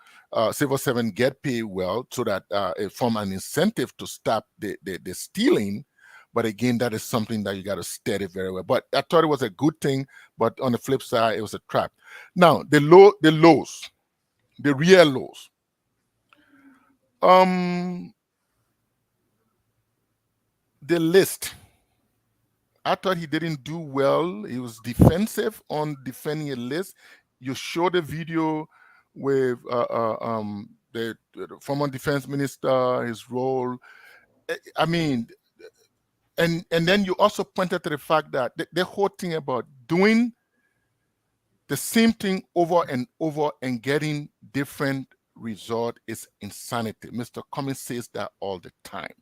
civil servants, get paid well, so that it form an incentive to stop the stealing. But again, that is something that you got to study very well. But I thought it was a good thing, but on the flip side, it was a trap. Now, the lows, the real lows. The list. I thought he didn't do well. He was defensive on defending a list. You show the video with the former defense minister, his role. I mean, and then you also pointed to the fact that the whole thing about doing the same thing over and over and getting different result is insanity. Mr. Cummings says that all the time.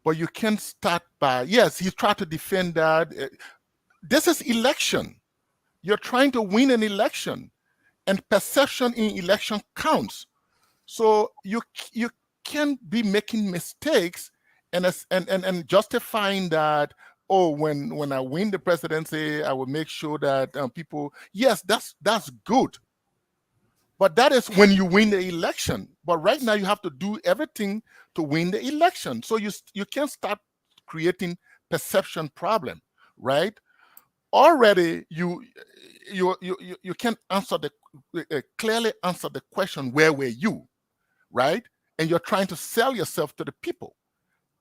But you can't start by, yes, he tried to defend that. This is election. You're trying to win an election, and perception in election counts. So you can't be making mistakes and justifying that, oh, when I win the presidency, I will make sure that people, yes, that's good. But that is when you win the election. But right now you have to do everything to win the election. So you can't start creating perception problem, right? Already you can't answer the clearly answer the question, where were you, right? And you're trying to sell yourself to the people.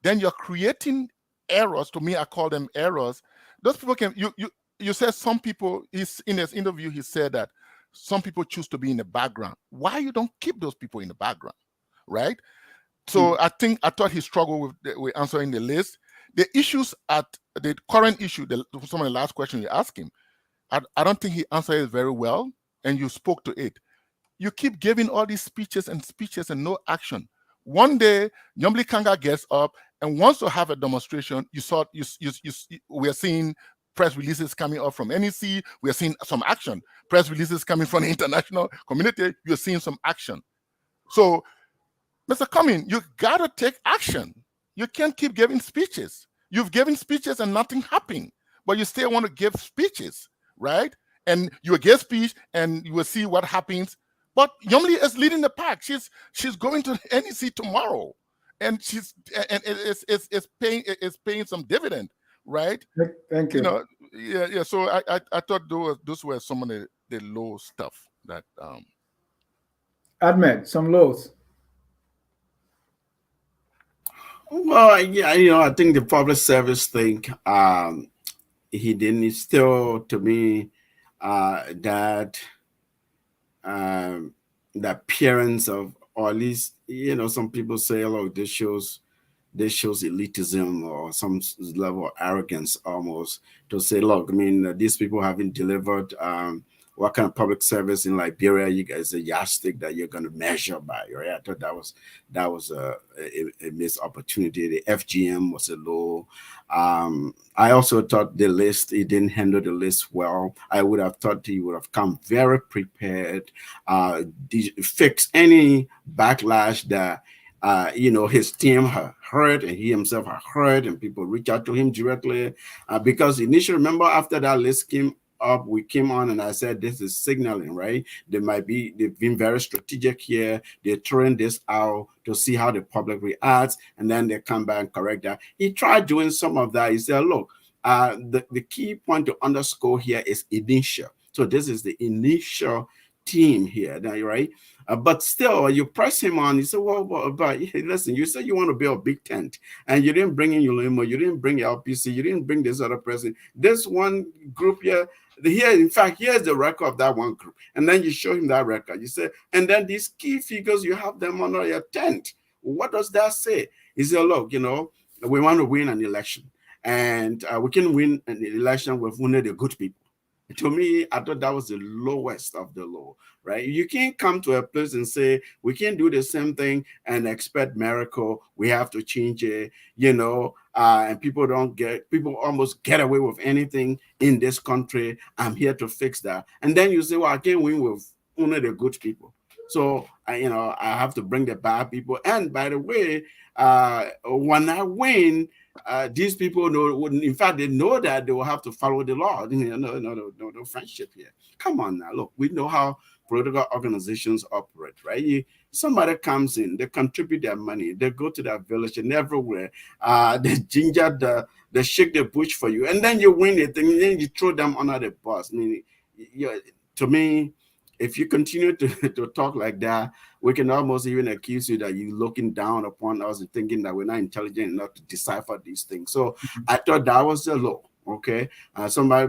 Then you're creating errors. To me, I call them errors. Those people can you said some people, is in his interview he said that some people choose to be in the background. Why you don't keep those people in the background, right? So I thought he struggled with answering the list. The issues at the current issue, some of the last question you asked him, I don't think he answered it very well, and you spoke to it. You keep giving all these speeches and no action. One day, Nyambli Kanga gets up and wants to have a demonstration. We are seeing press releases coming up from NEC. We are seeing some action. Press releases coming from the international community. You're seeing some action. So, Mr. Cummings, you gotta take action. You can't keep giving speeches. You've given speeches and nothing happened, but you still want to give speeches, right? And you give speech and you will see what happens. But Yomli is leading the pack. She's going to NEC tomorrow, and it's paying some dividend, right? Thank you. You know, yeah. So I thought those were some of the low stuff that Ahmed, some lows. Well, yeah, I think the public service thing, he didn't. It's still, to me, that the appearance of, or at least, some people say, "Oh, this shows elitism or some level of arrogance almost," to say, look, I mean, these people haven't delivered. What kind of public service in Liberia you guys a yardstick that you're going to measure by, right? I thought that was a missed opportunity. The FGM was a low. I also thought the list, he didn't handle the list well. I would have thought he would have come very prepared, fix any backlash that his team had heard and he himself had heard, and people reach out to him directly. Because initially, remember, after that list came up, we came on and I said, this is signaling, right? They've been very strategic here. They're throwing this out to see how the public reacts, and then they come back and correct that. He tried doing some of that. He said, look, the key point to underscore here is initial. So this is the initial team here, right? But still, you press him on. You say, well, but listen, you said you want to build a big tent, and you didn't bring in your limo, you didn't bring your LPC, you didn't bring this other person. This one group here, in fact, here's the record of that one group. And then you show him that record. You say, and then these key figures, you have them under your tent. What does that say? He said, look, we want to win an election, and we can win an election with only the good people. To me, I thought that was the lowest of the low, right? You can't come to a place and say, we can't do the same thing and expect miracle. We have to change it, and people almost get away with anything in this country. I'm here to fix that. And then you say, well, I can't win with only the good people. So, I have to bring the bad people. And by the way, when I win, these people know, in fact, they know that they will have to follow the law. No friendship here. Come on now, look, we know how political organizations operate, right? Somebody comes in, they contribute their money, they go to their village and everywhere, they they shake the bush for you, and then you win it, and then you throw them under the bus. I mean, to me, if you continue to talk like that, we can almost even accuse you that you're looking down upon us and thinking that we're not intelligent enough to decipher these things. So I thought that was the law. Okay,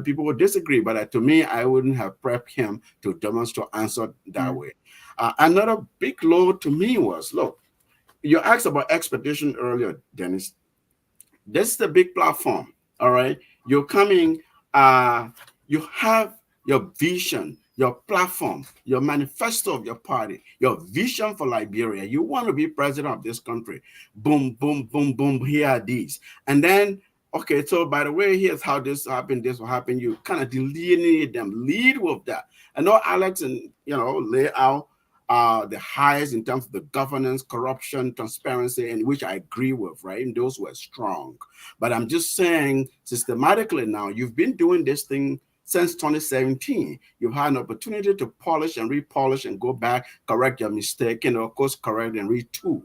people would disagree, but to me, I wouldn't have prepped him to demonstrate answer that way. Another big low to me was, look, you asked about expectation earlier, Dennis. This is the big platform. All right, you're coming. You have your vision. your platform, your manifesto of your party, your vision for Liberia. You want to be president of this country. Boom, boom, boom, boom. Here are these. And then, okay, so by the way, here's how this happened, this will happen. You kind of delineate them, lead with that. I know Alex and, lay out the highest in terms of the governance, corruption, transparency, and which I agree with, right? And those were strong. But I'm just saying systematically now, you've been doing this thing since 2017. You've had an opportunity to polish and repolish and go back, correct your mistake, and of course, correct and retool.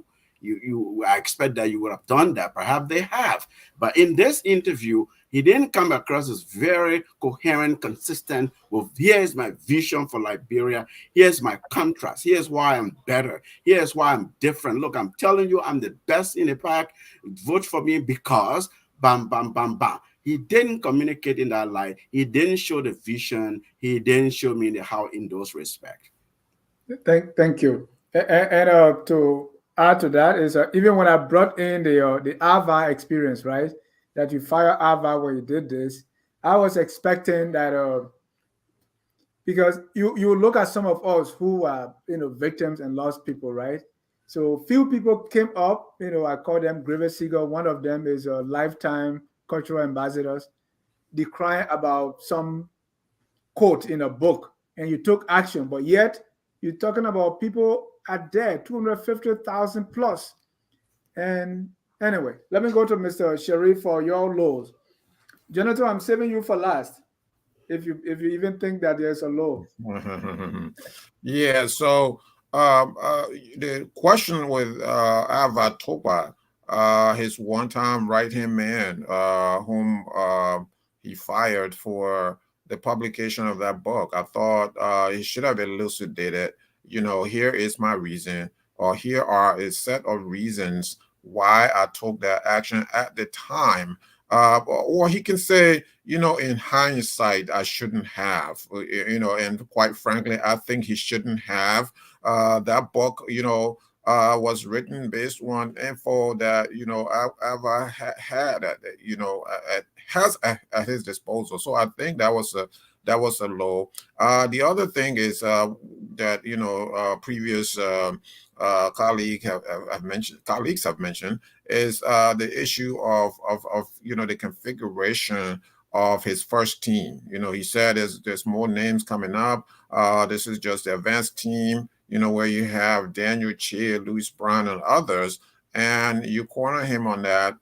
I expect that you would have done that. Perhaps they have. But in this interview, he didn't come across as very coherent, consistent with here's my vision for Liberia. Here's my contrast. Here's why I'm better. Here's why I'm different. Look, I'm telling you, I'm the best in the pack. Vote for me because bam, bam, bam, bam. He didn't communicate in that light. He didn't show the vision. He didn't show me the how in those respects. Thank you. And to add to that is even when I brought in the Ava experience, right? That you fire Ava when you did this, I was expecting that because you look at some of us who are victims and lost people, right? So few people came up, I call them Grievous Seeger. One of them is a lifetime cultural ambassadors, decrying about some quote in a book, and you took action, but yet you're talking about people are dead, 250,000 plus. And anyway, let me go to Mr. Sharif for your lows. Jonathan, I'm saving you for last. If you even think that there's a low. Yeah, so the question with Ava Topa, his one-time right-hand man, whom he fired for the publication of that book, I thought he should have elucidated, here is my reason, or here are a set of reasons why I took that action at the time. Or he can say, in hindsight, I shouldn't have, and quite frankly, I think he shouldn't have. That book, was written based on info that, Ava had, has at his disposal. So I think that was a low. The other thing is that, previous colleagues have mentioned is the issue of the configuration of his first team. He said there's more names coming up. This is just the advanced team, where you have Daniel Che, Louis Brown, and others, and you corner him on that.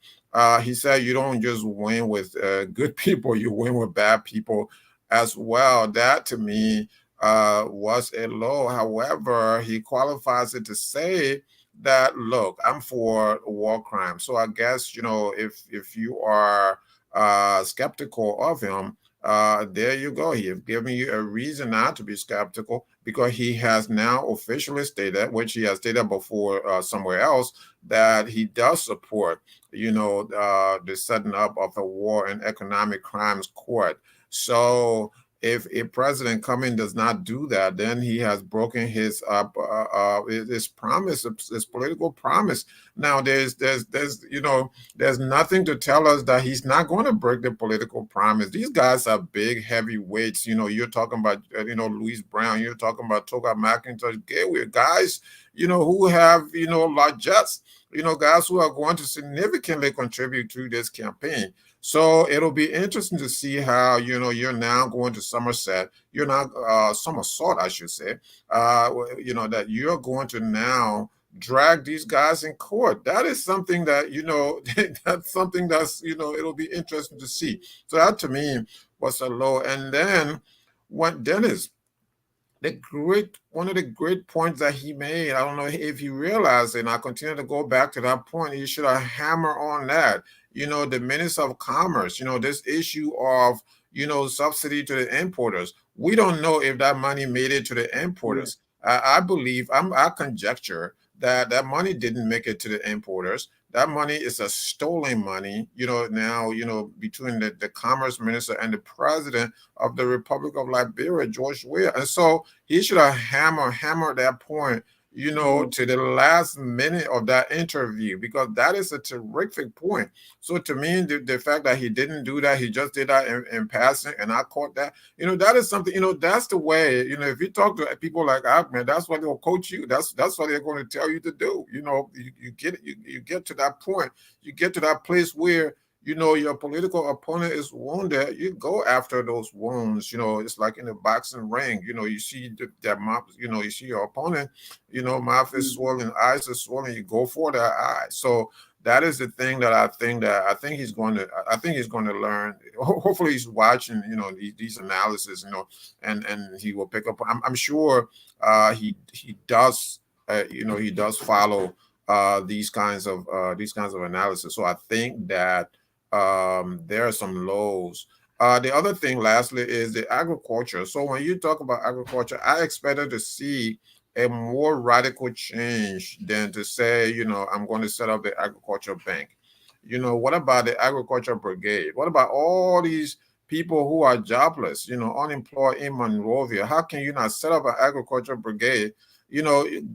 He said you don't just win with good people, you win with bad people as well. That to me was a low. However, he qualifies it to say that, look, I'm for war crime. So I guess, if you are skeptical of him, there you go. He has given you a reason not to be skeptical, because he has now officially stated, which he has stated before somewhere else, that he does support, the setting up of a war and economic crimes court. So if a president Cummings does not do that, then he has broken his promise, his political promise. Now there's nothing to tell us that he's not going to break the political promise. These guys are big heavyweights. You're talking about Louis Brown. You're talking about Toga McIntosh, Gateway guys. Who have largesse. Guys who are going to significantly contribute to this campaign. So it'll be interesting to see how, you're now going to Somerset. You're not Somersault, I should say, that you're going to now drag these guys in court. That is something that, that's something that's, it'll be interesting to see. So that to me was a low. And then when Dennis, one of the great points that he made, I don't know if he realized it, and I continue to go back to that point, he should have hammered on that. The Minister of Commerce, this issue of, subsidy to the importers. We don't know if that money made it to the importers. I believe, I conjecture that money didn't make it to the importers. That money is a stolen money, now, between the commerce minister and the president of the Republic of Liberia, George Weah. And so he should have hammered that point, to the last minute of that interview, because that is a terrific point. So to me, the fact that he didn't do that, he just did that in passing, and I caught that. That is something. That's the way. If you talk to people like Ahmed, that's what they'll coach you. That's what they're going to tell you to do. You get to that point. You get to that place where your political opponent is wounded, you go after those wounds. It's like in a boxing ring. You see that mouth, you see your opponent, mouth is swollen, eyes are swollen, you go for that eye. So that is the thing that I think he's going to learn. Hopefully he's watching, these analysis, and he will pick up. I'm sure he does, he does follow these kinds of analysis. So I think that there are some lows. The other thing, lastly, is the agriculture. So when you talk about agriculture, I expected to see a more radical change than to say, I'm going to set up the agriculture bank. What about the agriculture brigade? What about all these people who are jobless, unemployed in Monrovia? How can you not set up an agriculture brigade?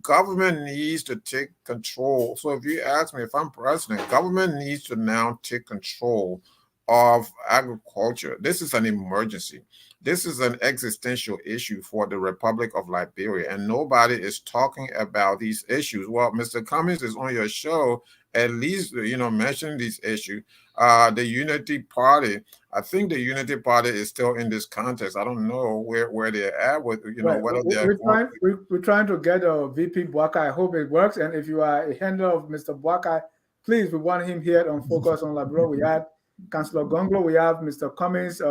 Government needs to take control. So if you ask me, if I'm president, government needs to now take control of agriculture. This is an emergency. This is an existential issue for the Republic of Liberia, and nobody is talking about these issues. Well, Mr. Cummings is on your show, at least, mentioning these issues. The Unity Party, I think the Unity Party is still in this context. I don't know where they're at with, Right. whether they're going. We're trying to get a VP Boakai. I hope it works. And if you are a handler of Mr. Boakai, please, we want him here on Focus on Liberia. We had Councillor Gonglo. We have Mr. Cummings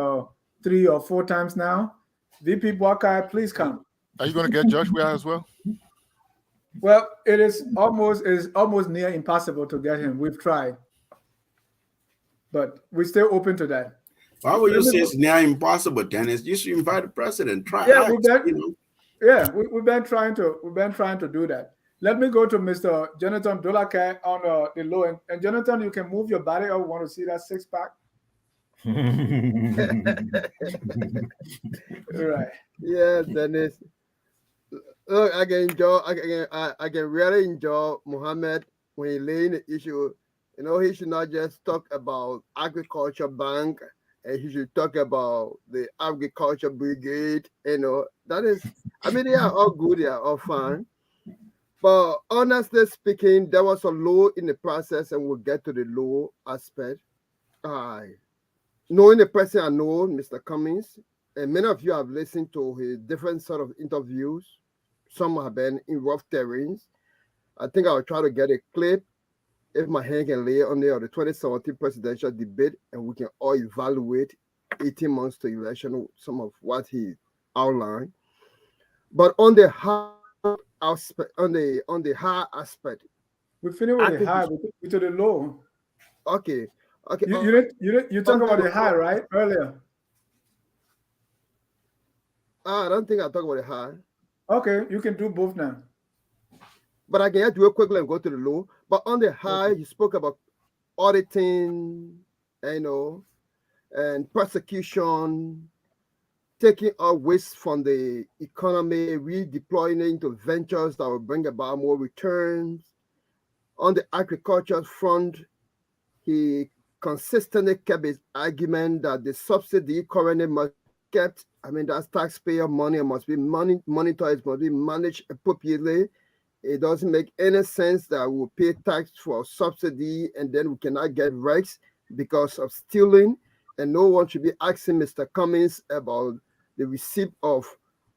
3 or 4 times now. VP Boakai, please come. Are you going to get Joshua as well? Well, it is almost near impossible to get him. We've tried, but we're still open to that. Why would you say it's near impossible, Dennis? You should invite the president. Try. Yeah, we've been trying to do that. Let me go to Mr. Jonathan Dolake on the low end. And Jonathan, you can move your body. I want to see that 6-pack. Right. Yeah, Dennis. Look, I can really enjoy Muhammad when he laying the issue. He should not just talk about agriculture bank, and he should talk about the agriculture brigade. That is, they are all good, they are all fine. But honestly speaking, there was a low in the process, and we'll get to the low aspect. Knowing the person I know, Mr. Cummings, and many of you have listened to his different sort of interviews. Some have been in rough terrains. I think I'll try to get a clip if my hand can lay on there of the 2017 presidential debate, and we can all evaluate 18 months to election, some of what he outlined. But on the high aspect, we finish with the high, we to the low. Okay. You talk about the high, right? Earlier. I don't think I talk about the high. Okay, you can do both now. But I can do it quickly and go to the low. But on the high, he spoke about auditing, and persecution, taking our waste from the economy, redeploying it into ventures that will bring about more returns. On the agriculture front, he consistently kept his argument that the subsidy currently must be kept. That's taxpayer money and must be monitored, it must be managed appropriately. It doesn't make any sense that we pay tax for subsidy and then we cannot get recs because of stealing. And no one should be asking Mr. Cummings about the receipt of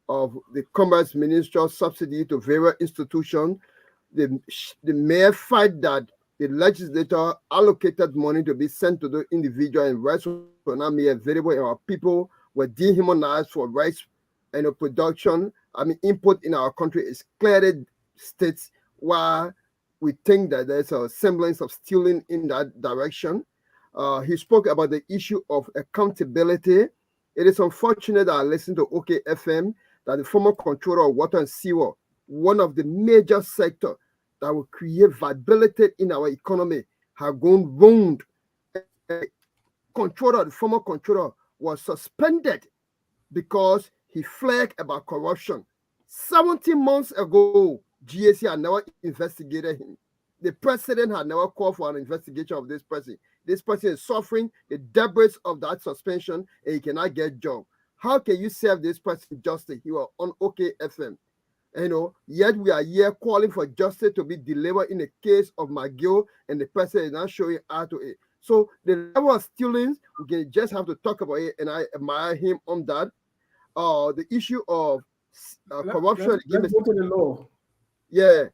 the Commerce Ministerial subsidy to various institutions. The mere fact that the legislator allocated money to be sent to the individual and rights were not made available, and our people were dehumanized for rights and production. Input in our country is clearly states why we think that there's a semblance of stealing in that direction. He spoke about the issue of accountability. It is unfortunate that I listened to OKFM that the former controller of water and sewer, one of the major sectors that will create viability in our economy, have gone wound. The former controller was suspended because he flagged about corruption. 17 months ago, GAC had never investigated him. The president had never called for an investigation of this person. This person is suffering the debris of that suspension and he cannot get job. How can you serve this person justice? He was on OKFM. Yet we are here calling for justice to be delivered in the case of McGill, and the person is not showing out to it. So the level of stealing, we can just have to talk about it, and I admire him on that. The issue of corruption. Let's go to the law. Yeah,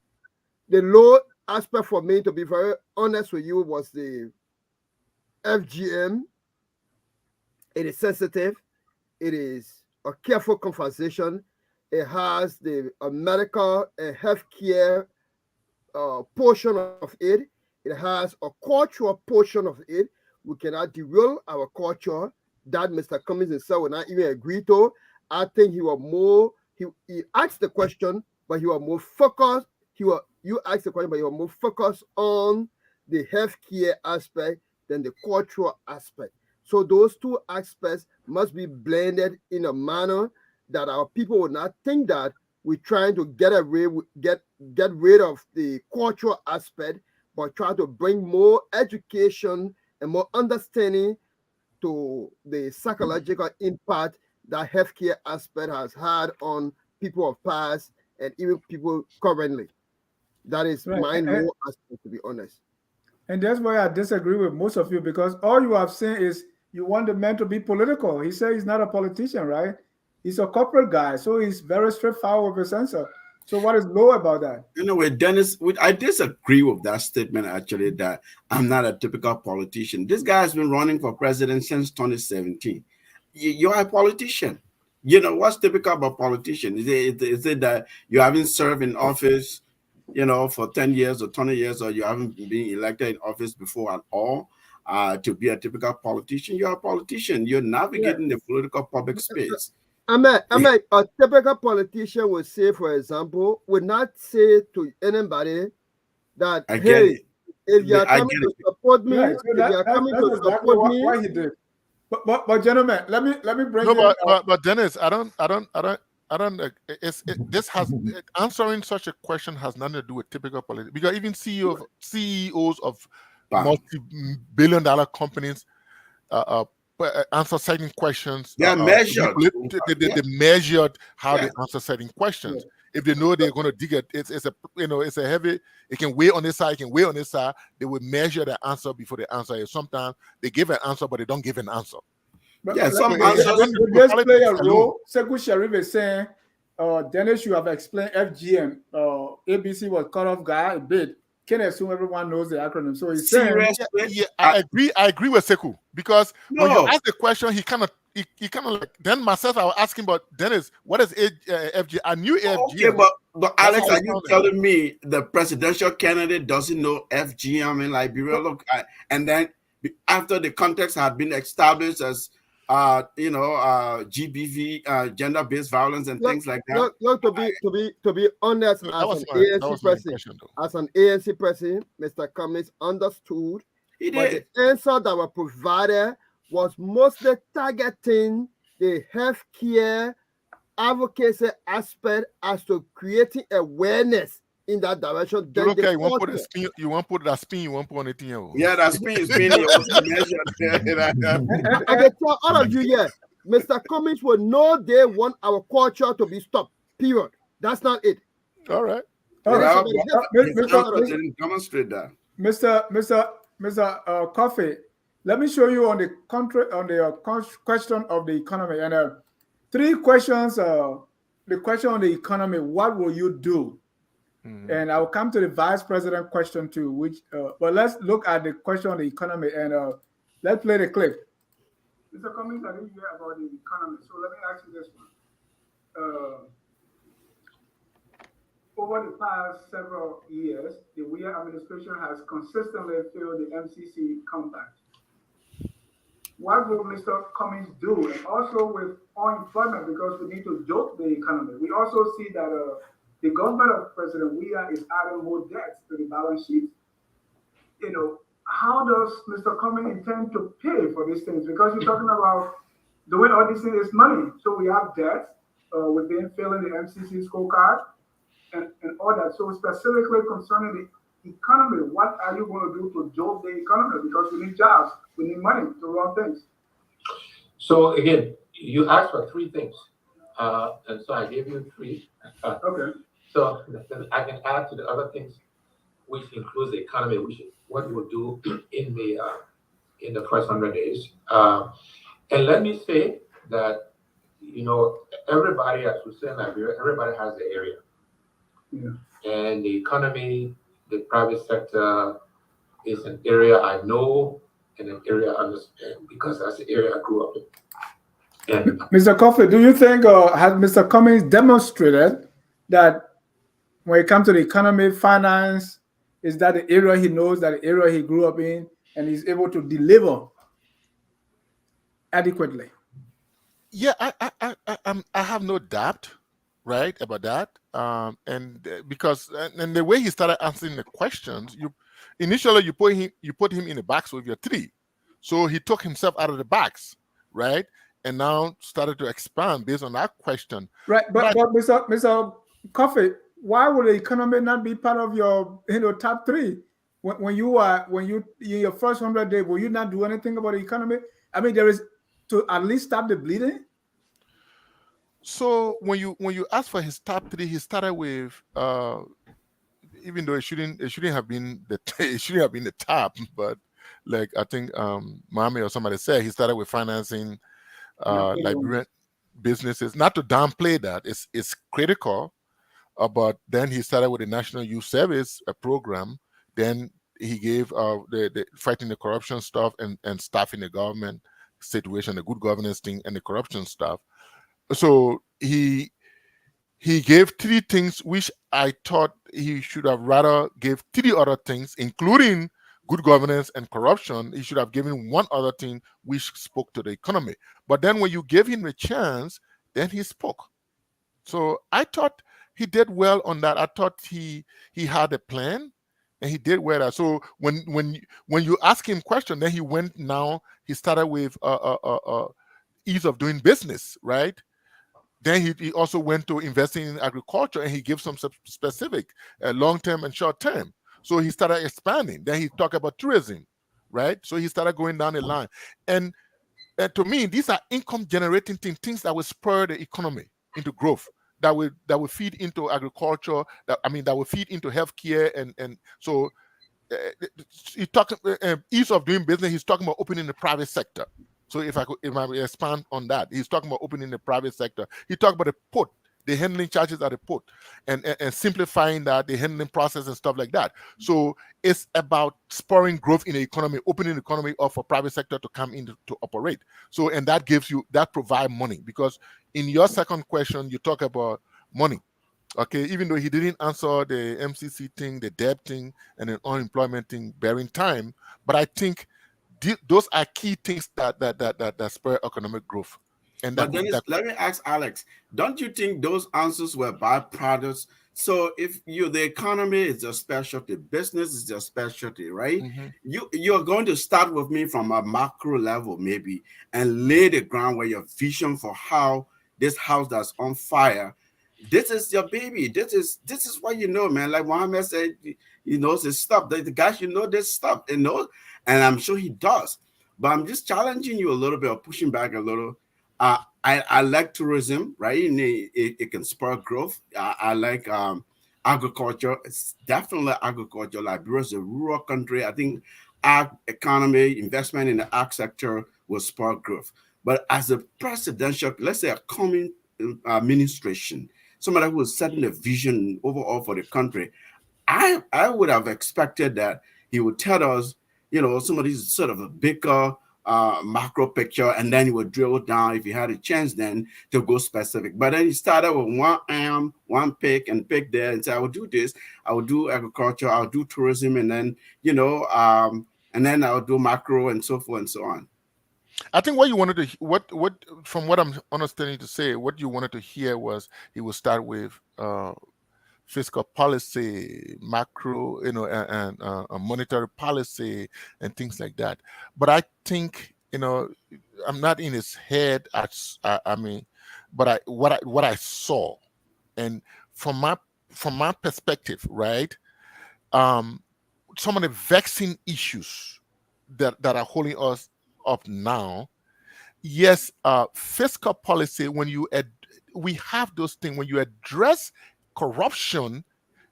the law aspect for me, to be very honest with you, was the FGM. It is sensitive. It is a careful conversation. It has the medical and healthcare portion of it. It has a cultural portion of it. We cannot derail our culture. That Mr. Cummings himself will not even agree to. I think he was more. He asked the question, but he was more focused. You asked the question, but he was more focused on the healthcare aspect than the cultural aspect. So those two aspects must be blended in a manner that our people will not think that we're trying to get rid of the cultural aspect, but try to bring more education and more understanding to the psychological impact that healthcare aspect has had on people of past and even people currently. That is Right. my low aspect, to be honest. And that's why I disagree with most of you, because all you have seen is you want the man to be political. He said he's not a politician, right? He's a corporate guy, so he's very straightforward with his answer. So what is low about that? Anyway, Dennis, I disagree with that statement, actually, that I'm not a typical politician. This guy has been running for president since 2017. You're a politician. What's typical about politician? Is it that you haven't served in office, for 10 years or 20 years, or you haven't been elected in office before at all? To be a typical politician, you're a politician. You're navigating the political public space. A typical politician would say, for example, would not say to anybody that, hey, if you are coming to support me, Right. So if you are coming to exactly support me, why he did. But gentlemen, let me bring No, in. but Dennis, I don't. Answering such a question has nothing to do with typical politics, because even CEOs of multi-billion-dollar companies answer certain questions. They are measured. They measured how they answer certain questions. Yeah. If they know they're going to dig it, it's a heavy. It can weigh on this side. It can weigh on this side. They will measure the answer before they answer it. Sometimes they give an answer, but they don't give an answer. But yeah, some answers just play a role. Sekou Sharif is saying, Dennis, you have explained FGM. ABC was cut off guy a bit. Can't assume everyone knows the acronym. So he's saying, I agree with Sekou, because when you ask the question, he kind of like, then myself, I was asking about Dennis, what is FGM? I knew FGM. Okay, but Alex, are you telling me the presidential candidate doesn't know FGM in Liberia? Look, and then after the context had been established as GBV, gender-based violence and things like that. Look, to be honest, as an ANC president, Mr. Cummings understood. He did. But the answer that was provided was mostly targeting the healthcare advocacy aspect as to creating awareness in that direction. Okay, you want to put that spin, you want to put on anything else. Yeah, that spin is being measured. I can tell all of you here, Mr. Cummings will know they want our culture to be stopped. Period. That's not it. All right. Demonstrate that. Mr. Coffee, let me show you on the question of the economy, and 3 questions. The question on the economy: what will you do? And I'll come to the vice president question too, which but let's look at the question on the economy, and let's play the clip. Mr. Cummings, I didn't hear about the economy, so let me ask you this one. Over the past several years, the Weir administration has consistently failed the MCC compact. What will Mr. Cummings do? And also with unemployment, because we need to jolt the economy. We also see that the government of President Weir is adding more debts to the balance sheet. How does Mr. Cummings intend to pay for these things? Because you're talking about doing all these things is money. So we have debts. We've been failing the MCC scorecard. and all that. So specifically concerning the economy, what are you going to do to jolt the economy? Because we need jobs, we need money to run things. So again, you asked for three things, and so I gave you three. Okay. So then I can add to the other things, which includes the economy, which is what you will do in the first 100 days. And let me say that everybody, as we say in Liberia, everybody has the area, Yeah. and the economy, the private sector is an area I know and an area I understand because that's the area I grew up in. And Mr. Coffey, do you think, has Mr. Cummings demonstrated that when it comes to the economy, finance, is that the area he knows, that the area he grew up in, and he's able to deliver adequately? Yeah, I have no doubt, right, about that. And because and the way he started answering the questions, initially you put him in a box with your three, so he took himself out of the box, right, and now started to expand based on that question. Right, But but Mr. Coffey, why would the economy not be part of your top three? When you in your first 100 days, will you not do anything about the economy? I mean, there is to at least stop the bleeding. so when you ask for his top three, he started with even though it shouldn't have been it shouldn't have been the top, but like I think Mami or somebody said, he started with financing Liberian businesses. Not to downplay that, it's critical. But then he started with the National Youth Service program. Then he gave the fighting the corruption stuff and stuff in the government situation, the good governance thing, and the corruption stuff. So he gave three things which I thought he should have rather gave three other things, including good governance and corruption. He should have given one other thing which spoke to the economy. But then when you gave him a chance, then he spoke. So I thought he did well on that. I thought he had a plan and he did well. So when you ask him question, then he went now. He started with ease of doing business, right? Then he also went to investing in agriculture and he gives some specific long term and short term. So he started expanding. Then he talked about tourism, right? So he started going down the line. And to me, these are income generating things that will spur the economy into growth. That will feed into agriculture. That will feed into healthcare and so he talks ease of doing business. He's talking about opening the private sector. So if I expand on that, he's talking about opening the private sector. He talked about the port, the handling charges at the port, and simplifying that, the handling process and stuff like that. So it's about spurring growth in the economy, opening the economy up for private sector to come in to operate. So and that provide money, because in your second question you talk about money. Okay, even though he didn't answer the MCC thing, the debt thing, and the unemployment thing bearing time, but I think those are key things that spur economic growth. And But Dennis, let me ask Alex, don't you think those answers were byproducts? So if the economy is your specialty, business is your specialty, right? mm-hmm. You're going to start with me from a macro level maybe and lay the ground where your vision for how this house that's on fire, this is your baby. This is what you know, man. Like Mohammed said, he knows his stuff. The guys, this stuff, and I'm sure he does. But I'm just challenging you a little bit or pushing back a little. I like tourism, right? And it can spur growth. I like agriculture. It's definitely agriculture. Liberia is a rural country. I think ag economy, investment in the ag sector will spur growth. But as a presidential, let's say a coming administration, somebody who is setting a vision overall for the country, I would have expected that he would tell us, some of these sort of a bigger macro picture, and then he would drill down if he had a chance then to go specific. But then he started with one pick and pick there and say, I will do this, I will do agriculture, I'll do tourism, and then, and then I'll do macro and so forth and so on. I think what you wanted to what from what I'm understanding to say, what you wanted to hear was he will start with fiscal policy, macro, and monetary policy and things like that. But I think, I'm not in his head. But what I saw, and from from my perspective, right, some of the vexing issues that are holding us up now, yes, fiscal policy, we have those things. When you address corruption,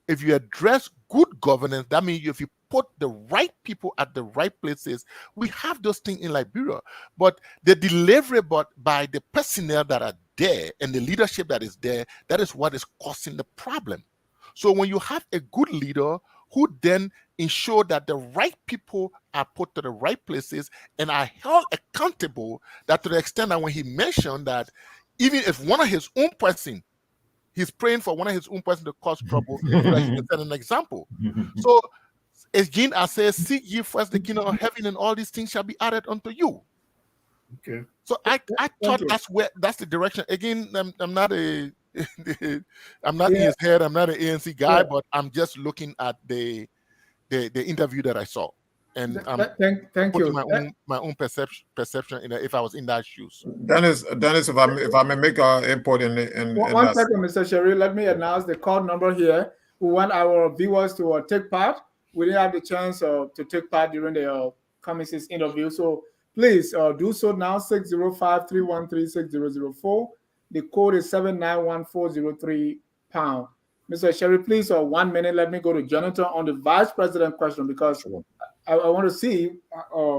if you address good governance, that means if you put the right people at the right places, we have those things in Liberia. But the delivery by the personnel that are there and the leadership that is there, that is what is causing the problem. So when you have a good leader who then ensure that the right people are put to the right places and are held accountable, that to the extent that when he mentioned that even if one of his own person, he's praying for one of his own person to cause trouble, so that he can set an example. So again, I say, seek ye first the kingdom of heaven, and all these things shall be added unto you. Okay. So I thought you. that's the direction. Again, I'm not I'm not in Yeah. his head. I'm not an ANC guy, Yeah. but I'm just looking at the interview that I saw, and I'm Thank putting you. my own perception in if I was in that shoes. Dennis, if I may make an input in One that. second, Mr. Sherry. Let me announce the call number here. We want our viewers to take part. We didn't have the chance to take part during the Cummings' interview. So please do so now. 605-313-6004. The code is 791-403#. Mr. Sherry, please, 1 minute. Let me go to Jonathan on the vice president question, because Sure. I want to see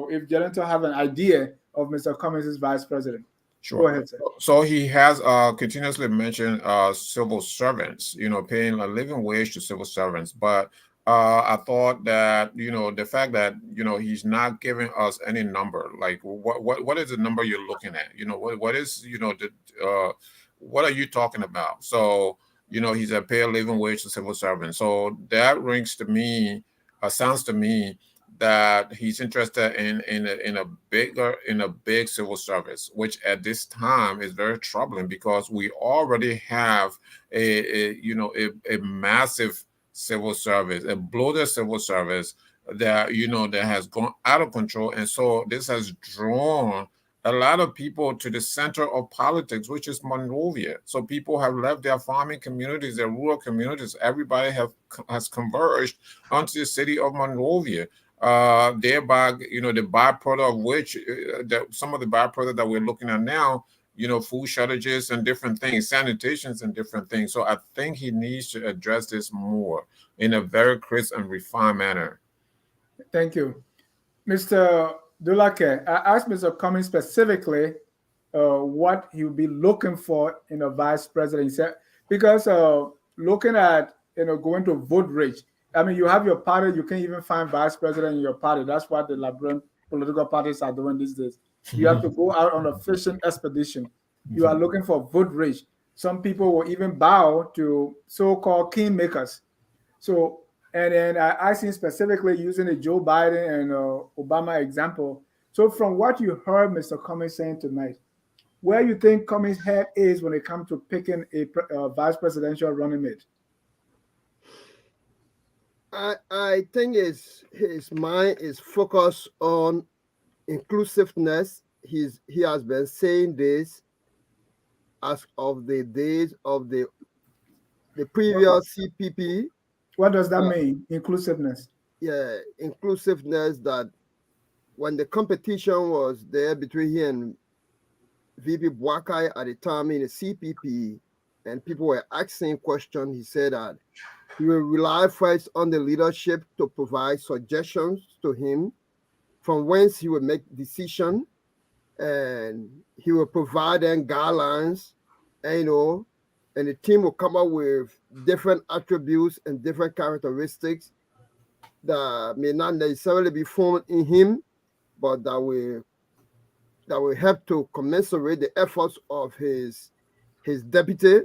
if Jonathan have an idea of Mr. Cummings' vice president. Sure. Go ahead, sir. So he has continuously mentioned civil servants, paying a living wage to civil servants. But I thought that, the fact that, he's not giving us any number, like what is the number you're looking at? What is, what are you talking about? So, he's a pay a living wage to civil servants. So that sounds to me that he's interested in a big civil service, which at this time is very troubling because we already have a massive civil service, a bloated civil service that that has gone out of control, and so this has drawn a lot of people to the center of politics, which is Monrovia. So people have left their farming communities, their rural communities. Everybody has converged onto the city of Monrovia. Thereby, the byproduct of which, some of the byproduct that we're looking at now, food shortages and different things, sanitations and different things. So I think he needs to address this more in a very crisp and refined manner. Thank you. Mr. Dulake, I asked Mr. Cummings specifically what he would be looking for in a vice president. He said, because looking at, going to vote rate, I mean, you have your party, you can't even find vice president in your party. That's what the Liberian political parties are doing these days. You have to go out on a fishing expedition. You are looking for vote rate. Some people will even bow to so-called kingmakers. So, and then I asked him specifically using the Joe Biden and Obama example. So from what you heard Mr. Cummings saying tonight, where you think Cummings' head is when it comes to picking a vice presidential running mate? I think his mind is focused on inclusiveness. He has been saying this as of the days of the previous CPP. What does that mean, inclusiveness? Yeah, inclusiveness, that when the competition was there between he and VP Bwakai at the time in the CPP, and people were asking questions, he said that he will rely first on the leadership to provide suggestions to him from whence he will make decision, and he will provide them guidelines, and, and the team will come up with different attributes and different characteristics that may not necessarily be formed in him, but that will help to commensurate the efforts of his deputy.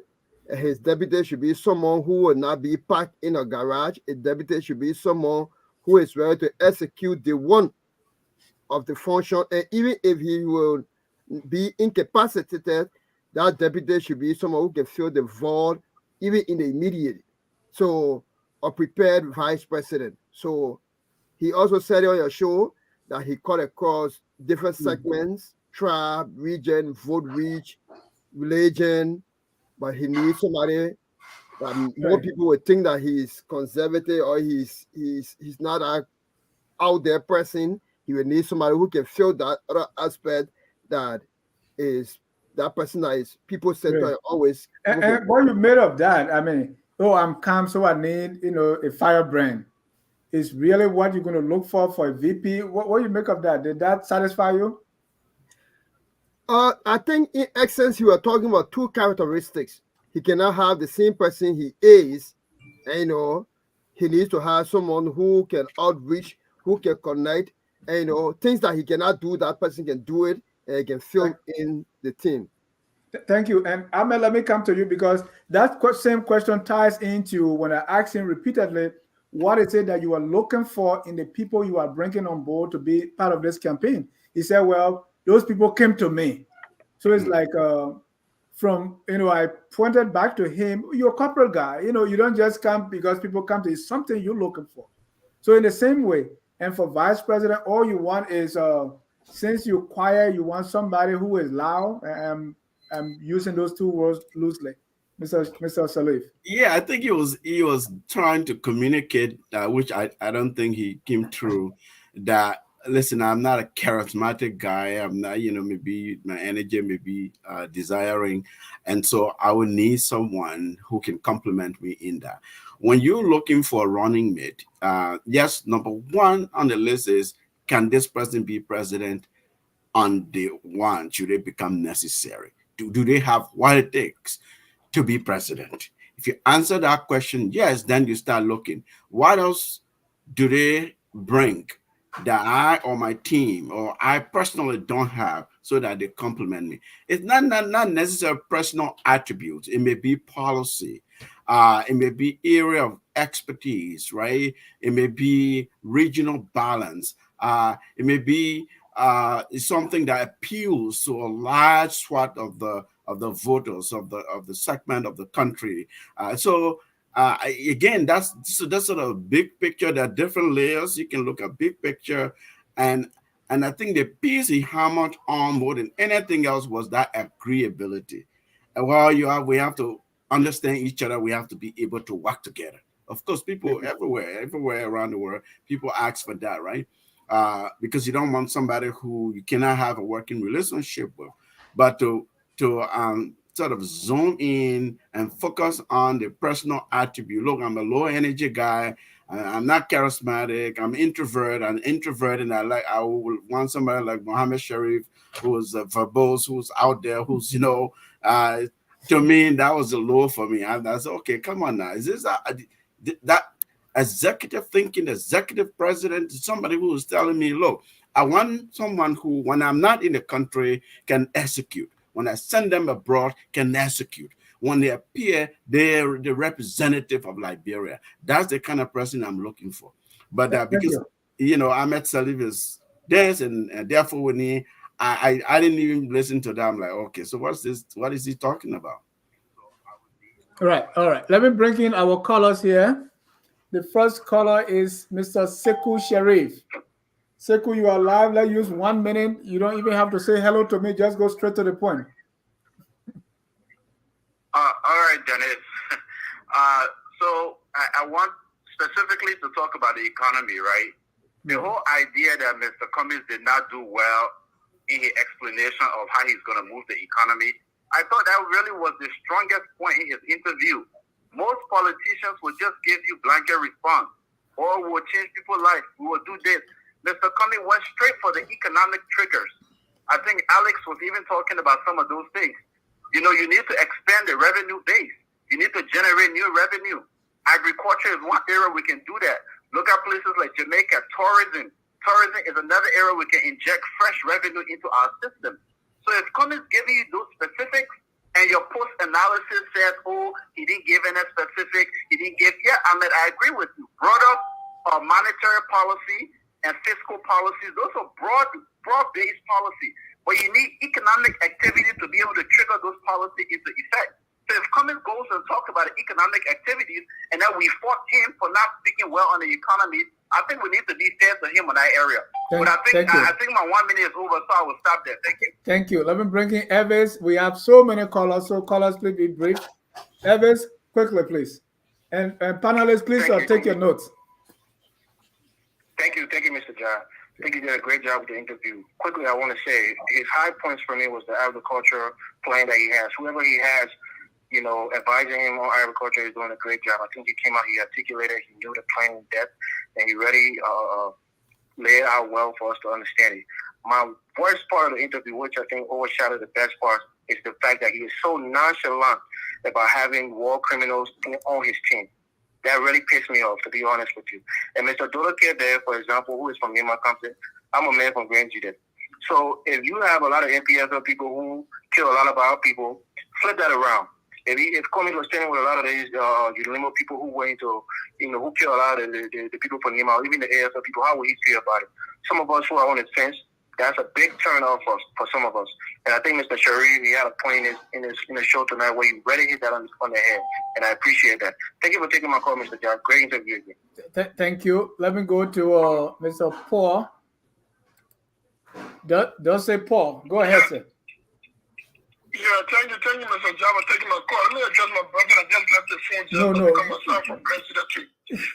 His deputy should be someone who will not be parked in a garage. A deputy should be someone who is ready to execute the one of the function. And even if he will be incapacitated, that deputy should be someone who can fill the void even in the immediate. So, a prepared vice president. So, he also said on your show that he cut across different segments, tribe, region, vote reach, religion, but he needs somebody More people would think that he's conservative or he's not a out there person. He would need somebody who can fill that other aspect that is that person that is people center always. And what you made of that, I mean, oh, I'm calm, so I need, a firebrand. Is really what you're going to look for a VP. What you make of that? Did that satisfy you? I think in essence, you are talking about two characteristics. He cannot have the same person he is, and he needs to have someone who can outreach, who can connect, and things that he cannot do, that person can do it and can fill in the team. Thank you. And Ahmed, let me come to you because that same question ties into when I asked him repeatedly, what is it that you are looking for in the people you are bringing on board to be part of this campaign? He said, well, those people came to me. So it's like I pointed back to him, you're a corporate guy. You don't just come because people come to you. It's something you're looking for. So in the same way, and for vice president, all you want is, since you're quiet, you want somebody who is loud. I'm using those two words loosely, Mr. Salif. Yeah, I think he was trying to communicate, which I don't think he came through. That listen, I'm not a charismatic guy. I'm not, maybe my energy may be desiring, and so I would need someone who can complement me in that. When you're looking for a running mate, yes, number one on the list is, can this person be president on day one? Should it become necessary? Do they have what it takes to be president? If you answer that question, yes, then you start looking. What else do they bring that I or my team or I personally don't have so that they complement me? It's not necessarily personal attributes. It may be policy. It may be area of expertise, right? It may be regional balance. It may be something that appeals to a large swath of the voters of the segment of the country. Again, that's sort of big picture. There are different layers. You can look at big picture, and I think the piece he hammered on more than anything else was that agreeability. And we have to understand each other. We have to be able to work together. Of course, people everywhere around the world, people ask for that, right? Because you don't want somebody who you cannot have a working relationship with, but to sort of zoom in and focus on the personal attribute. Look, I'm a low energy guy. I'm not charismatic. I'm introvert. And I would want somebody like Mohammed Sharif, who's verbose, who's out there, who's to me that was a low for me. I said, okay, come on now. Is this that executive thinking, executive president, somebody who is telling me, look, I want someone who, when I'm not in the country, can execute. When I send them abroad, can execute. When they appear, they're the representative of Liberia. That's the kind of person I'm looking for. But because Ahmed Salif is this, and therefore when I didn't even listen to them. I'm like, okay, so what's this? What is he talking about? All right. Let me bring in our callers here. The first caller is Mr. Sekou Sharif. Sekou, you are live. Let's use 1 minute. You don't even have to say hello to me. Just go straight to the point. All right, Dennis. So I want specifically to talk about the economy, right? The whole idea that Mr. Cummings did not do well in his explanation of how he's going to move the economy, I thought that really was the strongest point in his interview. Most politicians will just give you blanket response, or will change people's life. We will do this. Mr. Cummings went straight for the economic triggers. I think Alex was even talking about some of those things. You need to expand the revenue base. You need to generate new revenue. Agriculture is one area we can do that. Look at places like Jamaica. Tourism. Tourism is another area we can inject fresh revenue into our system. So if Cummings giving you those specifics, and your post-analysis says, oh, he didn't give any specific, Ahmed, I agree with you. Broader monetary policy and fiscal policies, those are broad-based policy. But you need economic activity to be able to trigger those policies into effect. So if Cummings goes and talks about economic activities, and then we fought him for not speaking well on the economy, I think we need to be fair to him on that area. But I think my 1 minute is over, so I will stop there. Thank you. Thank you. Let me bring in Evans. We have so many callers, so callers, please be brief. Evans, quickly, please. And panelists, please take your notes. Thank you, Mr. John. I think you did a great job with the interview. Quickly, I want to say his high points for me was the agriculture plan that he has. Whoever he has, advising him on agriculture is doing a great job. I think he came out, he articulated, he knew the plan in depth, and he really laid out well for us to understand it. My worst part of the interview, which I think overshadowed the best part, is the fact that he is so nonchalant about having war criminals on his team. That really pissed me off, to be honest with you. And Mr. Dolake there, for example, who is from Yuma Compton, I'm a man from Grand Judah. So if you have a lot of MPFL people who kill a lot of our people, flip that around. If Cummings was standing with a lot of these Ulimo people who went to, who kill a lot of the people from Nima, or even the AFL people, how would he feel about it? Some of us who are on the fence, that's a big turn off for some of us. And I think Mr. Sharif, he had a point in the show tonight where he really hit that on the head. And I appreciate that. Thank you for taking my call, Mr. John. Great interview again. Thank you. Let me go to Mr. Paul. Don't say Paul. Go ahead, sir. Yeah, thank you, Mr. John, for taking my call. Let me adjust my brother. I just left the phone just to become myself from President too.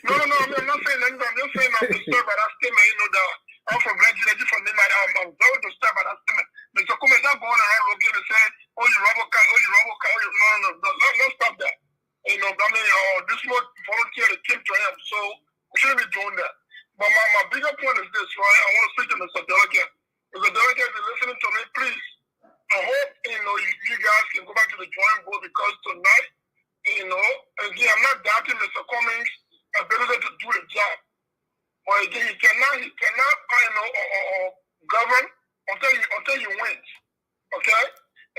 No, I'm not saying anything. I'm just saying I'm disturbed by that statement. That I'm from President, you from Nima. I'm very disturbed by that statement. Mr. Cummings not going around looking and saying, oh, you Robocat, no, let's stop that. This was volunteer that came to him, so we shouldn't be doing that. But my bigger point is this, right? I want to speak to Mr. Delegate. Mr. Delegate, if you're listening to me, please. I hope, you guys can go back to the drawing board because tonight, again, I'm not doubting Mr. Cummings' ability to do the job. But again, he cannot, govern until he wins. Okay?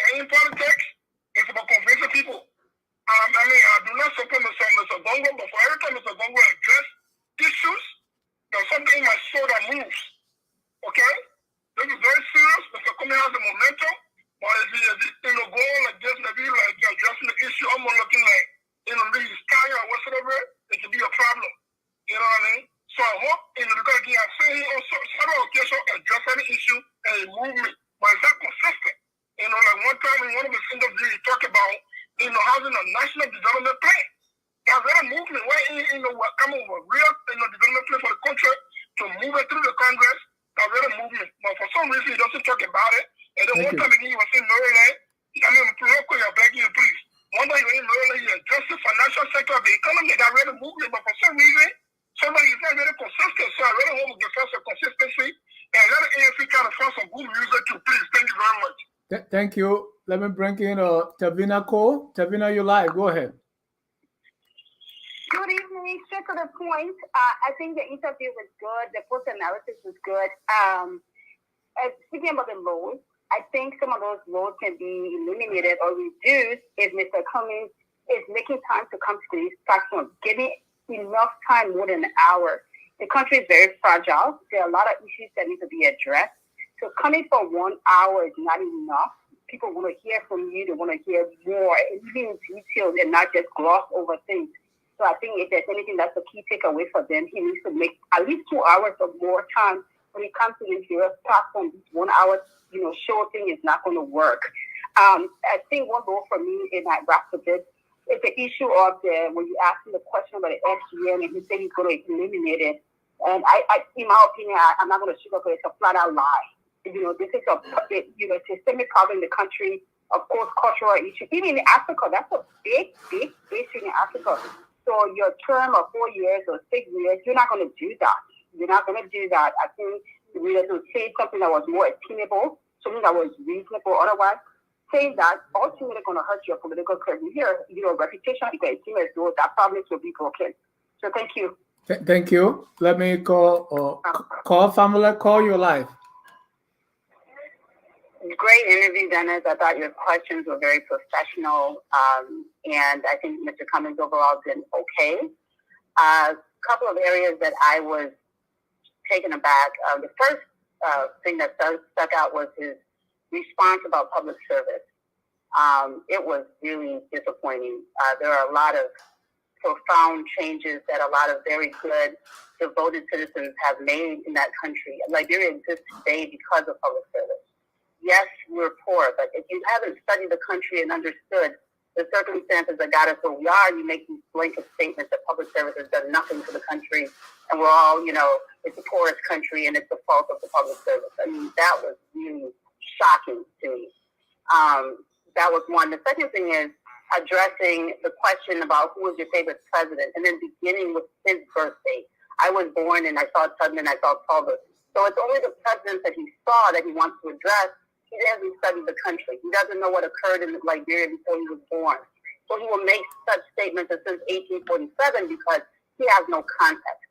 And in politics, it's about convincing people. I do not support Mr. Bongo, but for every time Mr. Bongo address issues, there's something in my soul that moves. Okay? This is very serious. Mr. Cummings has the momentum. But if he going like this, maybe like addressing the issue, I'm looking like, maybe he's tired or whatsoever, it could be a problem. You know what I mean? So I hope, because again, I've seen him on several occasions addressing the issue and a movement, but it's not consistent. Like one time in one of his interviews, he talked about, having a national development plan. Now, there's a movement where, we're coming with a real, development plan for the country to move it through the Congress. Now, there's a movement. But for some reason, he doesn't talk about it. And then one time again, he was in Maryland. Real quick, I'm begging you, please. One time he was in Maryland, he addressed the financial sector of the economy. That really movement, but for some reason, somebody is not really consistent. So I really hope we can find some consistency and let the ANC kind of find some good music too, please. Thank you very much. Thank you. Let me bring in Tavina Cole. Tavina, you're live. Go ahead. Good evening. Straight to the point. I think the interview was good. The post analysis was good. Speaking about the loans, I think some of those loans can be eliminated or reduced if Mr. Cummings is making time to come to these platforms, giving enough time, more than an hour. The country is very fragile. There are a lot of issues that need to be addressed. So coming for 1 hour is not enough. People want to hear from you. They want to hear more, even in detail, and not just gloss over things. So I think if there's anything that's a key takeaway for them, he needs to make at least 2 hours or more time when it comes to this platform. 1 hour, show thing is not going to work. I think one more for me, and I wrap with this, is the issue of when you ask him the question about the FGM, and he said he's going to eliminate it. And I in my opinion, I'm not going to sugarcoat it. It's a flat out lie. This is a systemic problem in the country. Of course, cultural issue. Even in Africa, that's a big issue in Africa. So your term of 4 years or 6 years, you're not going to do that. You're not going to do that. I think we have to say something that was more attainable, something that was reasonable. Otherwise, saying that ultimately going to hurt your political career, reputation, because it seems as though that promise will be broken. So thank you. Thank you. Let me call family. Call you live. Great interview, Dennis. I thought your questions were very professional, and I think Mr. Cummings overall did okay. A couple of areas that I was taken aback. The first thing that stuck out was his response about public service. It was really disappointing. There are a lot of profound changes that a lot of very good, devoted citizens have made in that country. Liberia exists today because of public service. Yes, we're poor, but if you haven't studied the country and understood the circumstances that got us where we are. You make these blanket statements that public service has done nothing for the country, and we're all, it's the poorest country, and it's the fault of the public service. I mean, that was really shocking to me. That was one. The second thing is addressing the question about who was your favorite president, and then beginning with his birthday. I was born and I saw Tubman, I saw Talbot. So it's only the presidents that he saw that he wants to address. He hasn't studied the country. He doesn't know what occurred in Liberia before he was born. So he will make such statements as since 1847 because he has no context.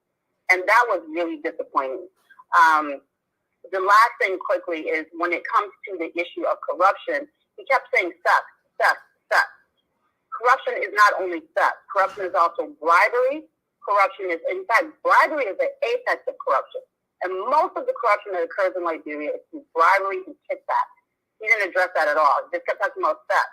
And that was really disappointing. The last thing quickly is when it comes to the issue of corruption, he kept saying theft. Corruption is not only theft. Corruption is also bribery. Corruption is, in fact, bribery is the apex of corruption. And most of the corruption that occurs in Liberia is through bribery and kickback. He didn't address that at all. He just kept talking about theft.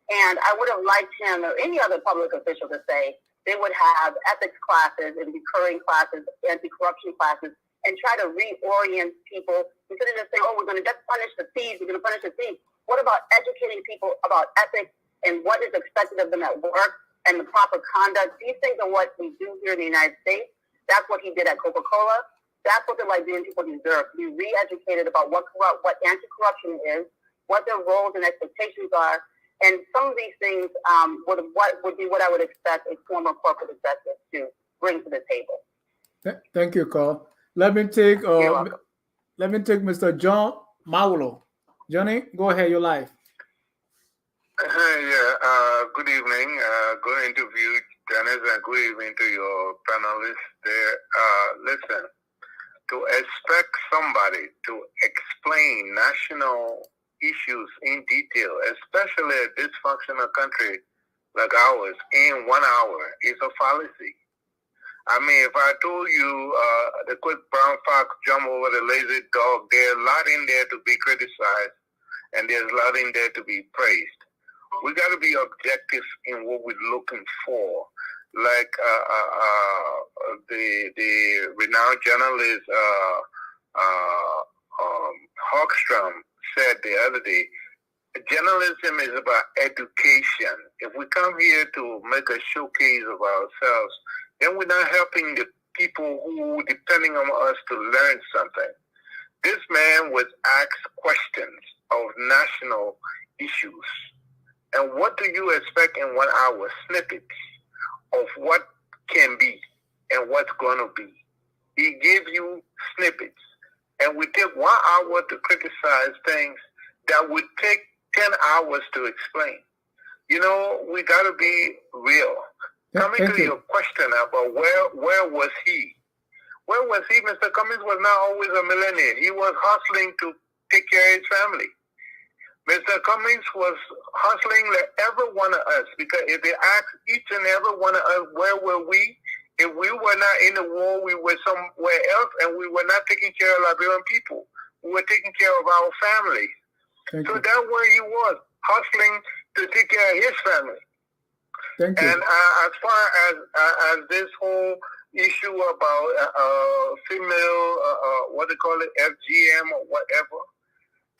And I would have liked him or any other public official to say they would have ethics classes and recurring classes, anti-corruption classes, and try to reorient people instead of just saying, oh, we're going to just punish the thieves, we're going to punish the thieves. What about educating people about ethics and what is expected of them at work and the proper conduct? These things are what we do here in the United States. That's what he did at Coca-Cola. That's what the Liberian people deserve, to be re-educated about what anti-corruption is, what their roles and expectations are, and some of these things would be what I would expect a former corporate executive to bring to the table. Thank you, Carl. Let me take Mr. John Maulo. Johnny, go ahead. You're live. Good evening. Good interview, Dennis, and good evening to your panelists there. Listen, to expect somebody to explain national issues in detail, especially a dysfunctional country like ours, in 1 hour is a fallacy. I mean, if I told you the quick brown fox jump over the lazy dog, there's a lot in there to be criticized, and there's a lot in there to be praised. We got to be objective in what we're looking for. Like the renowned journalist Hawkstrom said the other day, journalism is about education. If we come here to make a showcase of ourselves, then we're not helping the people who are depending on us to learn something. This man was asked questions of national issues. And what do you expect in 1 hour? Snippets of what can be and what's going to be. He gave you snippets. And we take 1 hour to criticize things that would take 10 hours to explain. We got to be real. Coming to your question about where was he? Where was he? Mr. Cummings was not always a millionaire. He was hustling to take care of his family. Mr. Cummings was hustling like every one of us, because if they asked each and every one of us, where were we? If we were not in the war, we were somewhere else, and we were not taking care of Liberian people. We were taking care of our families. So that's where he was, hustling to take care of his family. Thank you. And as far as this whole issue about female, what they call it, FGM or whatever,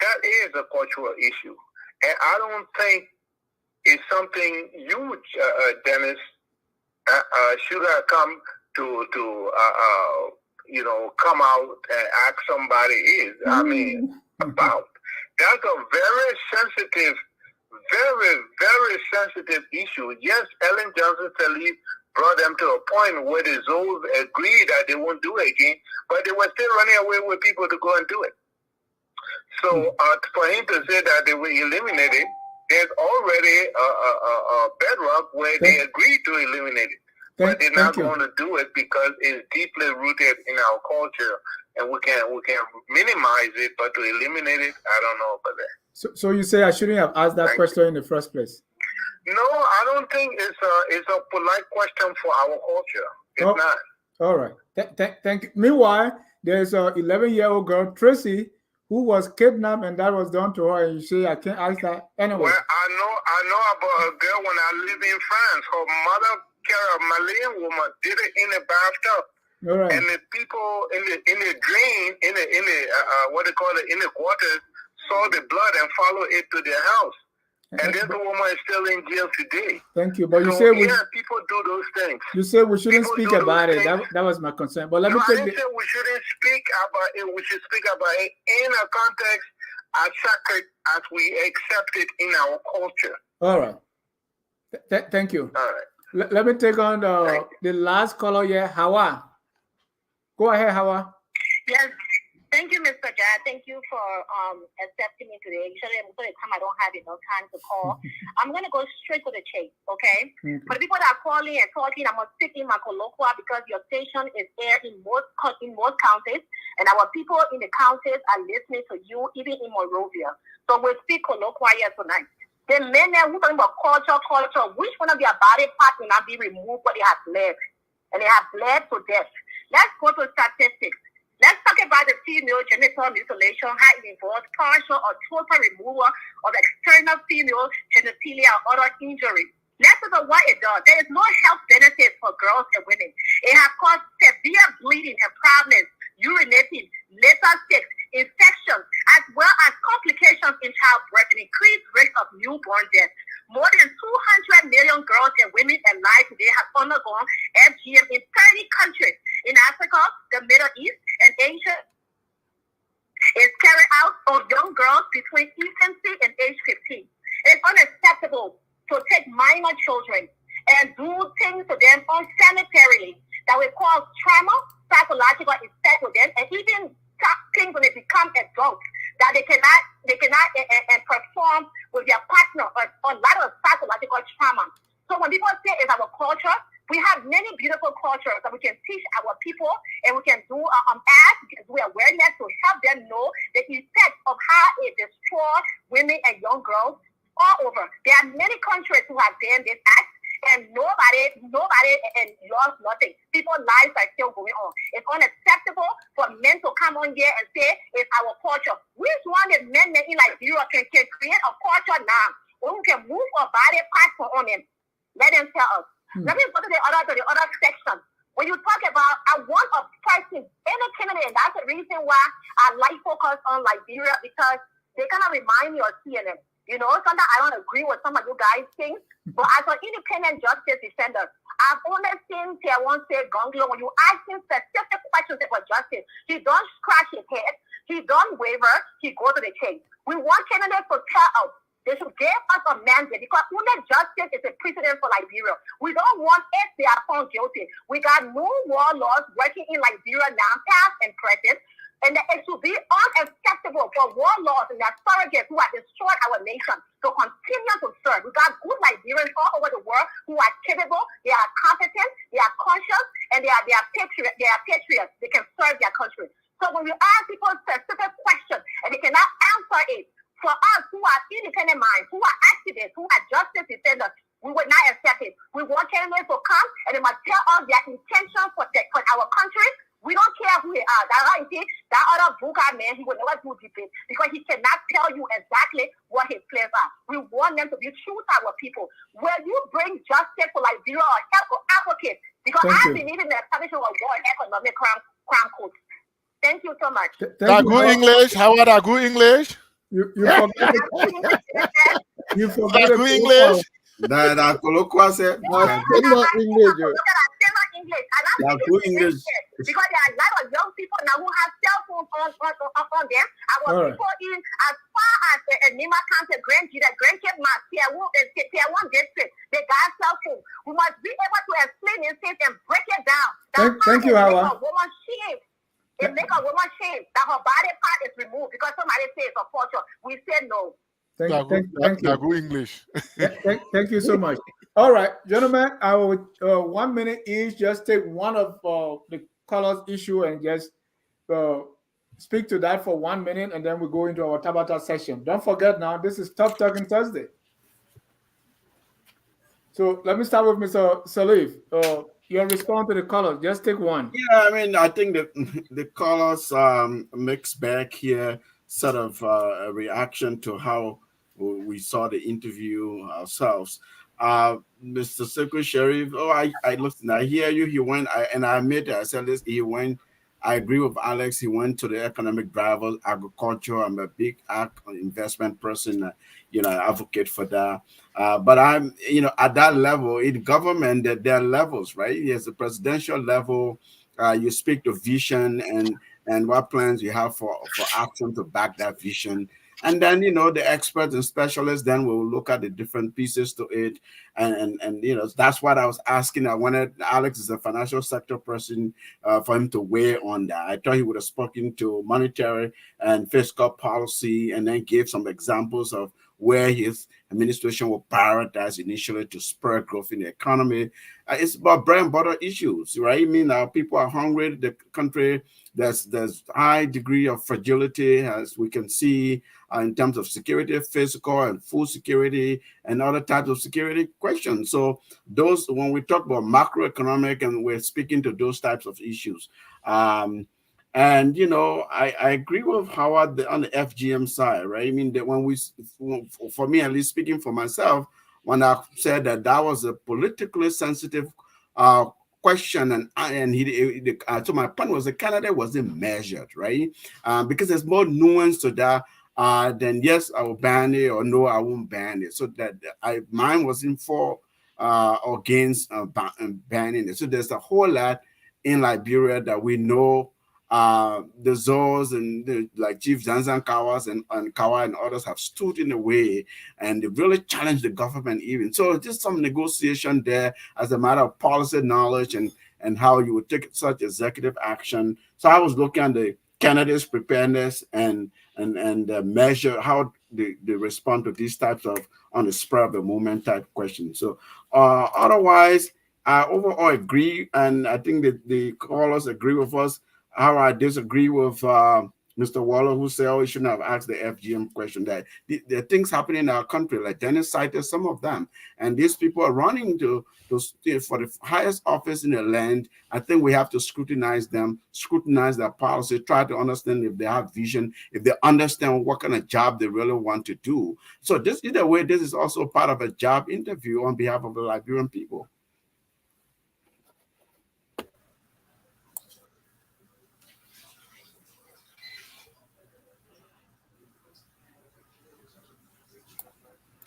that is a cultural issue. And I don't think it's something you, Dennis, should have come to come out and ask somebody about. That's a very sensitive, very, very sensitive issue. Yes, Ellen Johnson Sirleaf brought them to a point where the Zoos agreed that they won't do it again, but they were still running away with people to go and do it. So for him to say that they will eliminate it, there's already a bedrock where they agreed to eliminate it. But they're not going to do it because it's deeply rooted in our culture, and we can minimize it, but to eliminate it, I don't know about that. So you say I shouldn't have asked that question in the first place? No, I don't think it's a polite question for our culture. It's not. All right. Thank you. Meanwhile, there's a 11-year-old girl, Tracy, who was kidnapped, and that was done to her. And you say I can't ask that anyway. Well, I know about a girl when I lived in France. Her mother, a Malian woman, did it in a bathtub. All right. And the people in the drain, in the what they call it, in the quarters, saw the blood and followed it to their house. And this woman is still in jail today. Thank you. But you So, say we, yeah, people do those things. you say we shouldn't People speak do about those it. things. That was my concern. But let No, me I take didn't say we shouldn't speak about it. We should speak about it in a context as sacred as we accept it in our culture. All right. Thank you. All right. Let me take on the last caller here, Hawa. Go ahead, Hawa. Yes. Thank you, Mr. Jad. Thank you for accepting me today. Usually, most of the time, I don't have enough time to call. I'm going to go straight to the chase, okay? For the people that are calling and talking, I'm going to speak in my colloquia because your station is aired in most counties, and our people in the counties are listening to you, even in Monrovia. So we'll speak colloquia here tonight. The men who talking about culture, which one of their body parts will not be removed, but they have bled, and they have bled to death. Let's go to statistics. Let's talk about the female genital mutilation, how it involves partial or total removal of external female genitalia or other injury. Let's look at what it does. There is no health benefit for girls and women. It has caused severe bleeding and problems, urinating, lethal sex, infections, as well as complications in childbirth and increased rate of newborn death. More than 200 million girls and women alive today have undergone FGM in 30 countries. In Africa, the Middle East, and Asia is carried out on young girls between infancy and age 15. It's unacceptable to take minor children and do things to them unsanitarily that will cause trauma, psychological effect to them, and even things when they become adults that they cannot perform with their partner, or a lot of psychological trauma. So when people say it's our culture, we have many beautiful cultures that we can teach our people, and we can do ads, we can do awareness to help them know the effect of how it destroys women and young girls all over. There are many countries who have banned this act, and nobody lost nothing. People's lives are still going on. It's unacceptable for men to come on here and say it's our culture. Which one is men in Liberia can create a culture now where we can move our body parts on them? Let them tell us. Let me go to the other section. When you talk about, I want a person in a candidate, and that's the reason why I like focus on Liberia, because they kind of remind me of CNN. You know, sometimes I don't agree with some of you guys' things, but as an independent justice defender, I've only seen Tier 1 say Gonglo, when you ask him specific questions about justice, he don't scratch his head, he don't waver, he goes to the chase. We want candidates to tell us. They should give us a mandate, because only justice is a precedent for Liberia. We don't want, if they are found guilty, we got new warlords working in Liberia now, past and present, and it should be unacceptable for warlords and their surrogates who have destroyed our nation to continue to serve. We got good Liberians all over the world who are capable, they are competent, they are conscious, and they are patriots. They are patriots. They can serve their country. So when we ask people specific questions and they cannot answer it, for us who are independent minds, who are activists, who are justice defenders, we would not accept it. We want candidates to come and they must tell us their intention for our country. We don't care who they are. That's why you see, that other Buka man, he would never do debate because he cannot tell you exactly what his plans are. We want them to be true to our people. Will you bring justice for Liberia or help or advocate? Because I believe in the establishment of World Economic Crime Court. Thank you so much. Dagu English. How are Dagu English? You forgot you forgot Dagu English. That colloquia said. English. English. Because there are a lot of young people now who have cell phones on them. Our people in as far as Nima County, Grand Cape Mas, Tier 1 district, they got cell phones. We must be able to explain these things and break it down. Thank you, Hawa. It make a woman shame that her body part is removed because somebody says it's a culture. We say no. Thank you. Dagu English. Thank you so much. All right, gentlemen, I will 1 minute each. Just take one of the callers' issue and just speak to that for 1 minute, and then we go into our Tabata session. Don't forget now, this is Tough Talking Thursday. So let me start with Mr. Salif. Your response to the callers, just take one. Yeah, I mean, I think the callers mixed bag here, sort of a reaction to how we saw the interview ourselves. Mr. Sekou Sharif, I listened, I hear you. He went, and I admit, I said this, he went I agree with Alex. He went to the economic drivers, agriculture. I'm a big investment person, advocate for that. But I'm, at that level, in government, there are levels, right? There's a presidential level. You speak to vision and what plans you have for action to back that vision. And then, the experts and specialists then will look at the different pieces to it. And that's what I was asking. I wanted Alex is a financial sector person for him to weigh on that. I thought he would have spoken to monetary and fiscal policy and then gave some examples of where his administration will prioritize initially to spur growth in the economy. It's about bread and butter issues, right? I mean, people are hungry. The country, there's high degree of fragility, as we can see in terms of security, physical and food security, and other types of security questions. So those, when we talk about macroeconomic, and we're speaking to those types of issues. And I agree with Howard on the FGM side, right? I mean, that for me at least, speaking for myself, when I said that was a politically sensitive question, so my point was the candidate wasn't measured, right? Because there's more nuance to that than yes, I will ban it, or no, I won't ban it. So that mine wasn't for or against banning it. So there's a whole lot in Liberia that we know the Zos and like Chief Zanzan Kawas and Kawa and others have stood in the way, and they really challenged the government even. So just some negotiation there as a matter of policy knowledge and how you would take such executive action. So I was looking at the candidates' preparedness and measure how they respond to these types of on the spur of the moment type questions. So otherwise, I overall agree, and I think that the callers agree with us. How I disagree with Mr. Waller, who said, "Oh, you shouldn't have asked the FGM question." That there are things happening in our country, like Dennis cited some of them, and these people are running for the highest office in the land. I think we have to scrutinize them, scrutinize their policy, try to understand if they have vision, if they understand what kind of job they really want to do. So either way, this is also part of a job interview on behalf of the Liberian people.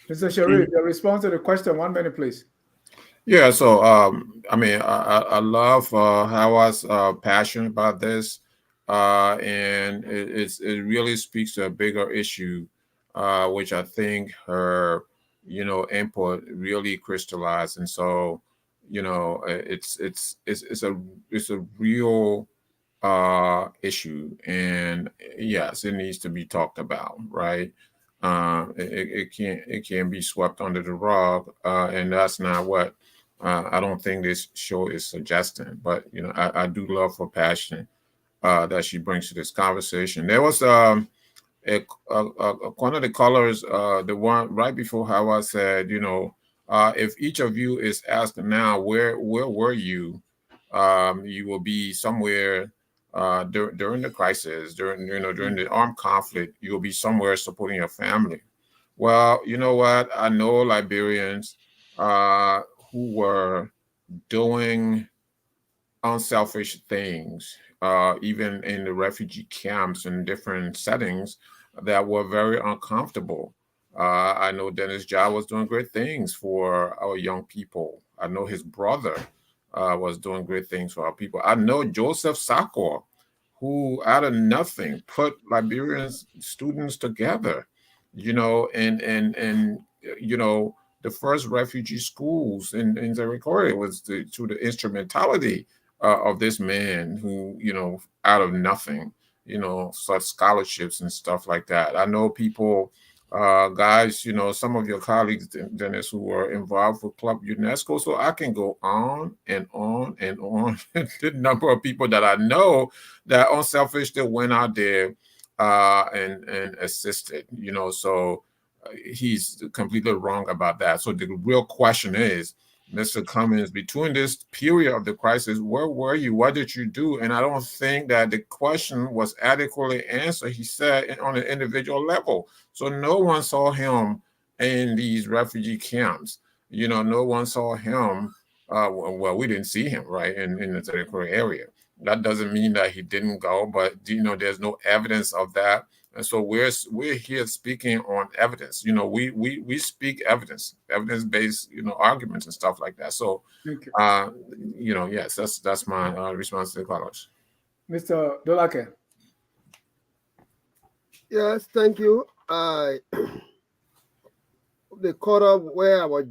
Mr. Sharif, your response to the question, 1 minute, please. Yeah, so I mean, I love Howard's passion about this, and it really speaks to a bigger issue, which I think her input really crystallized, and so it's a real issue, and yes, it needs to be talked about, right? It can't be swept under the rug, and that's not what I don't think this show is suggesting. But I do love her passion that she brings to this conversation. There was one of the callers, the one right before Howard said, if each of you is asked now, where were you? You will be somewhere during the crisis, during the armed conflict. You will be somewhere supporting your family. Well, you know what? I know Liberians who were doing unselfish things, even in the refugee camps and different settings that were very uncomfortable. I know Dennis Jha was doing great things for our young people. I know his brother was doing great things for our people. I know Joseph Sakor, who out of nothing put Liberian students together, and the first refugee schools in Zerikoria was to the instrumentality of this man who, out of nothing, such scholarships and stuff like that. I know people, guys, some of your colleagues, Dennis, who were involved with Club UNESCO. So I can go on and on and on. The number of people that I know that unselfish that went out there and assisted, so he's completely wrong about that. So the real question is, Mr. Cummings, between this period of the crisis, where were you? What did you do? And I don't think that the question was adequately answered, he said, on an individual level. So no one saw him in these refugee camps. No one saw him. Well, we didn't see him, right, in the territorial area. That doesn't mean that he didn't go, but there's no evidence of that. And so we're here speaking on evidence. We speak evidence based arguments and stuff like that. So yes, that's my response to the Carlos. Mr. Dolake. Yes, thank you. The quarter where I was,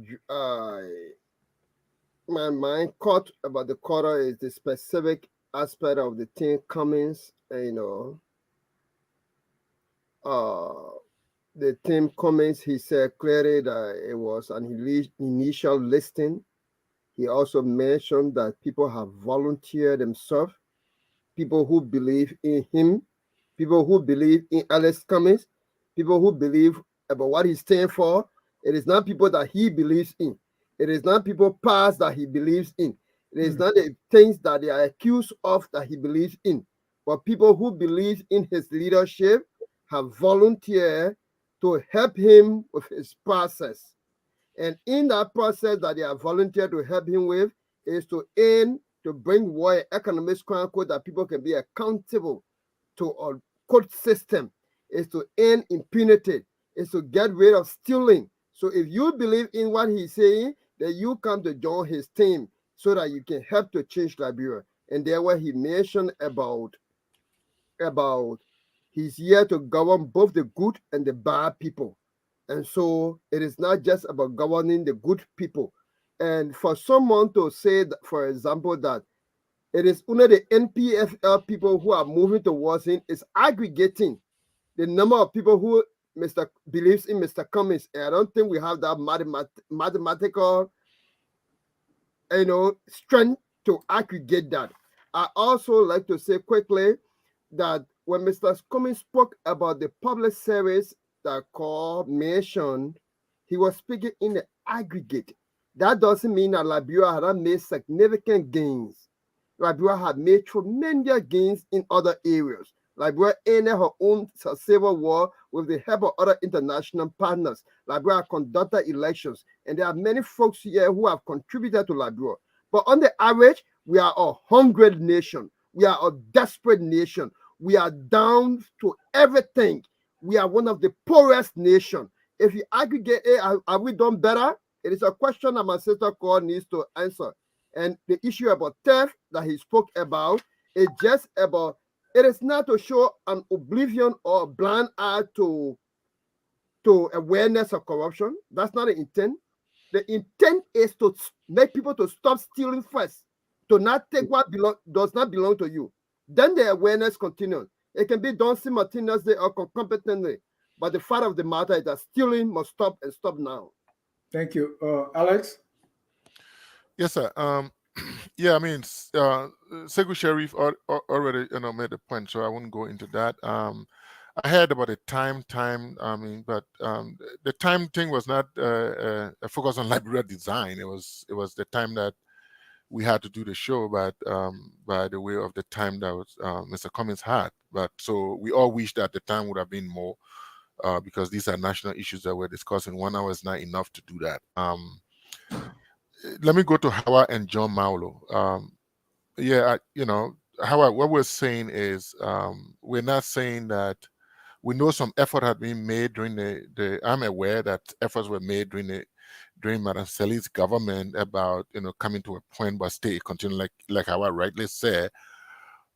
my mind caught about the quarter is the specific aspect of the thing Cummings, the team Cummings, he said clearly that it was an initial listing. He also mentioned that people have volunteered themselves, people who believe in him, people who believe in Alex Cummings, people who believe about what he stands for. It is not people that he believes in. It is not people past that he believes in. It is not the things that they are accused of that he believes in. But people who believe in his leadership have volunteered to help him with his process. And in that process that they have volunteered to help him with is to aim to bring war economics, quote unquote, that people can be accountable to a court system, is to end impunity, is to get rid of stealing. So if you believe in what he's saying, then you come to join his team so that you can help to change Liberia. And there where he mentioned about he's here to govern both the good and the bad people. And so it is not just about governing the good people. And for someone to say, that, for example, that it is only the NPFL people who are moving towards him, is aggregating the number of people who Mr. believes in Mr. Cummings. And I don't think we have that mathematical, strength to aggregate that. I also like to say quickly that when Mr. Cummings spoke about the public service that Call mentioned, he was speaking in the aggregate. That doesn't mean that Liberia had not made significant gains. Liberia had made tremendous gains in other areas. Liberia ended her own civil war with the help of other international partners. Liberia conducted elections, and there are many folks here who have contributed to Liberia. But on the average, we are a hungry nation. We are a desperate nation. We are down to everything. We are one of the poorest nations. If you aggregate it, have we done better? It is a question that my sister Cole needs to answer. And the issue about theft that he spoke about is just about, it is not to show an oblivion or a blind eye to awareness of corruption. That's not the intent. The intent is to make people to stop stealing first, to not take what does not belong to you. Then the awareness continues. It can be done simultaneously or competently. But the fact of the matter is that stealing must stop and stop now. Thank you. Alex? Yes, sir. Yeah, I mean, Segu Sharif already made the point, so I wouldn't go into that. I heard about the time. I mean, but the time thing was not a focus on Liberia design. It was the time that we had to do the show, but by the way of the time that was, Mr. Cummings had. But so we all wish that the time would have been more, because these are national issues that we're discussing. 1 hour is not enough to do that. Let me go to Howard and John Maulo. Howard, what we're saying is, we're not saying that we know some effort had been made during the I'm aware that efforts were made during Madam Seli's government about coming to a point but stay continue like Howard rightly said.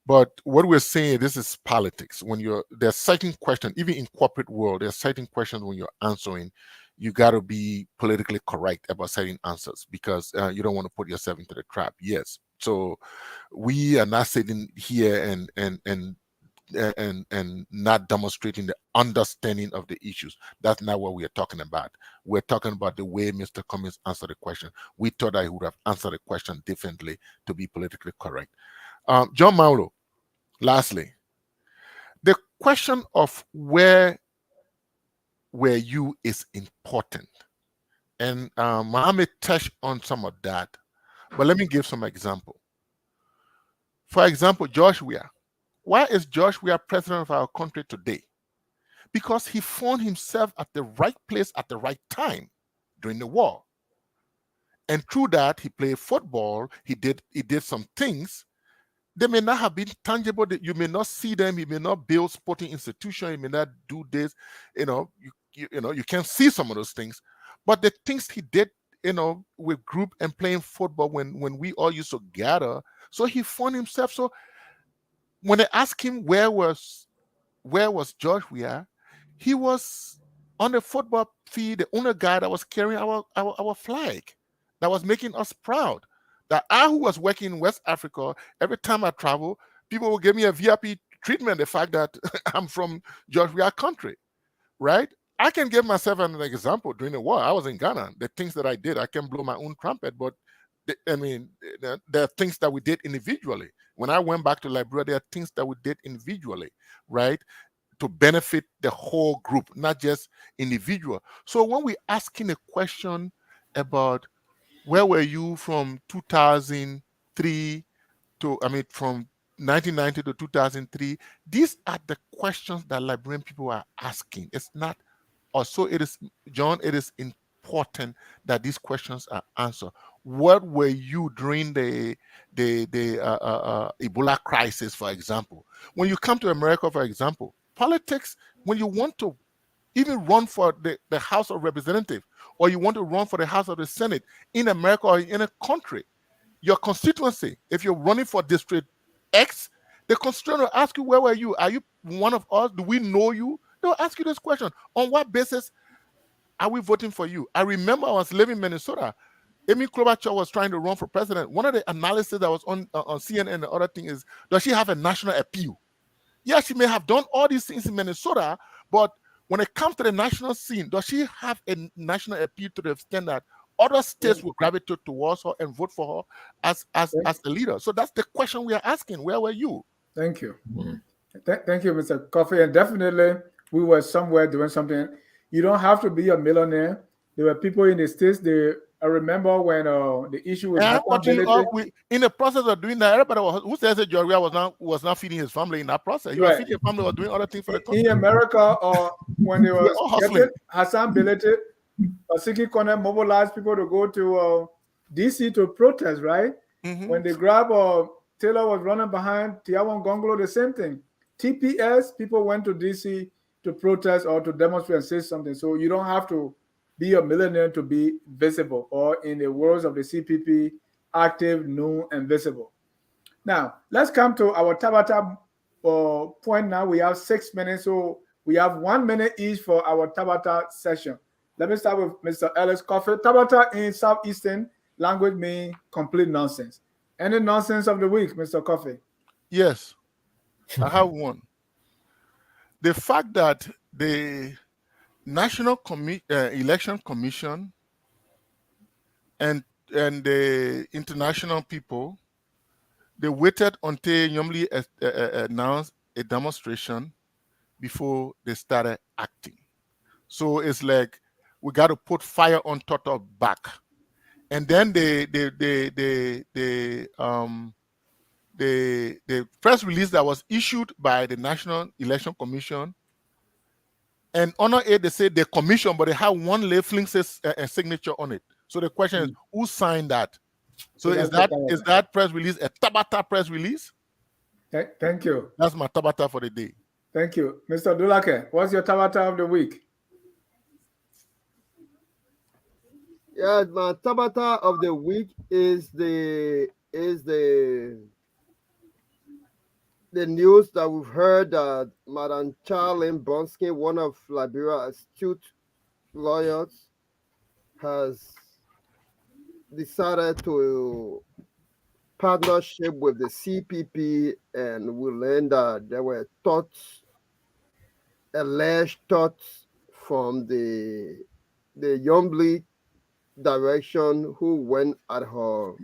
But what we're saying, this is politics. When there's certain questions, even in corporate world, there's certain questions when you're answering, you got to be politically correct about certain answers because you don't want to put yourself into the trap. Yes. So we are not sitting here and not demonstrating the understanding of the issues. That's not what we are talking about. We're talking about the way Mr. Cummings answered the question. We thought that he would have answered the question differently to be politically correct. John Maulo, lastly, the question of where were you is important. And Mohammed touched on some of that, but let me give some example. For example, Josh Weah. Why is Josh Weah president of our country today? Because he found himself at the right place at the right time during the war. And through that, he played football. He did some things they may not have been tangible. You may not see them. You may not build sporting institution. You may not do this. You can't see some of those things. But the things he did, with group and playing football when we all used to gather. So he found himself. So when they asked him where was George Weah, he was on the football field, the only guy that was carrying our flag, that was making us proud. That I, who was working in West Africa, every time I travel, people will give me a VIP treatment. The fact that I'm from George Weah country, right? I can give myself an example. During the war, I was in Ghana. The things that I did, I can blow my own trumpet, but there are things that we did individually. When I went back to Liberia, there are things that we did individually, right, to benefit the whole group, not just individual. So when we asking a question about where were you from 2003 from 1990 to 2003, these are the questions that Liberian people are asking. It's not, also it is, John, it is important that these questions are answered. What were you during the Ebola crisis, for example? When you come to America, for example, politics, when you want to even run for the House of Representatives, or you want to run for the House of the Senate in America or in a country, your constituency, if you're running for District X, the constituent will ask you, where were you? Are you one of us? Do we know you? They'll ask you this question. On what basis are we voting for you? I remember I was living in Minnesota. Amy Klobuchar was trying to run for president. One of the analysis that was on CNN, the other thing is, does she have a national appeal? Yeah, she may have done all these things in Minnesota, but when it comes to the national scene, does she have a national appeal to the extent that other states will gravitate towards her and vote for her as a leader? So that's the question we are asking. Where were you? Thank you. Thank you, Mr. Coffey. And definitely, we were somewhere doing something. You don't have to be a millionaire. There were people in the States. I remember when the issue with accountability. In the process of doing that, everybody who says that Georgia was not feeding his family in that process. He was feeding his family or doing other things for the country. In America, when they were getting Hassan Belete, Siki Kone mobilized people to go to DC to protest, right? Mm-hmm. When they grabbed Taylor was running behind Tiawan Gongolo, the same thing. TPS, people went to DC to protest or to demonstrate and say something. So you don't have to be a millionaire to be visible, or in the words of the CPP, active, known, and visible. Now, let's come to our Tabata point now. We have 6 minutes, so we have 1 minute each for our Tabata session. Let me start with Mr. Ellis Coffey. Tabata in Southeastern language means complete nonsense. Any nonsense of the week, Mr. Coffey? Yes, I have one. The fact that the National Election Commission and the international people, they waited until Yomli announced a demonstration before they started acting. So it's like we got to put fire on top of back, and then the press release that was issued by the National Election Commission, and on it they say the commission, but they have one labeling says a signature on it. So the question is, who signed that? So is that press release a Tabata press release? Thank you. That's my Tabata for the day. Thank you. Mr. Dulake, what's your Tabata of the week? Yeah, my Tabata of the week is the news that we've heard that Madam Charlene Bronski, one of Liberia's astute lawyers, has decided to partnership with the CPP, and we learned that there were alleged thoughts from the Yombly direction, who went at her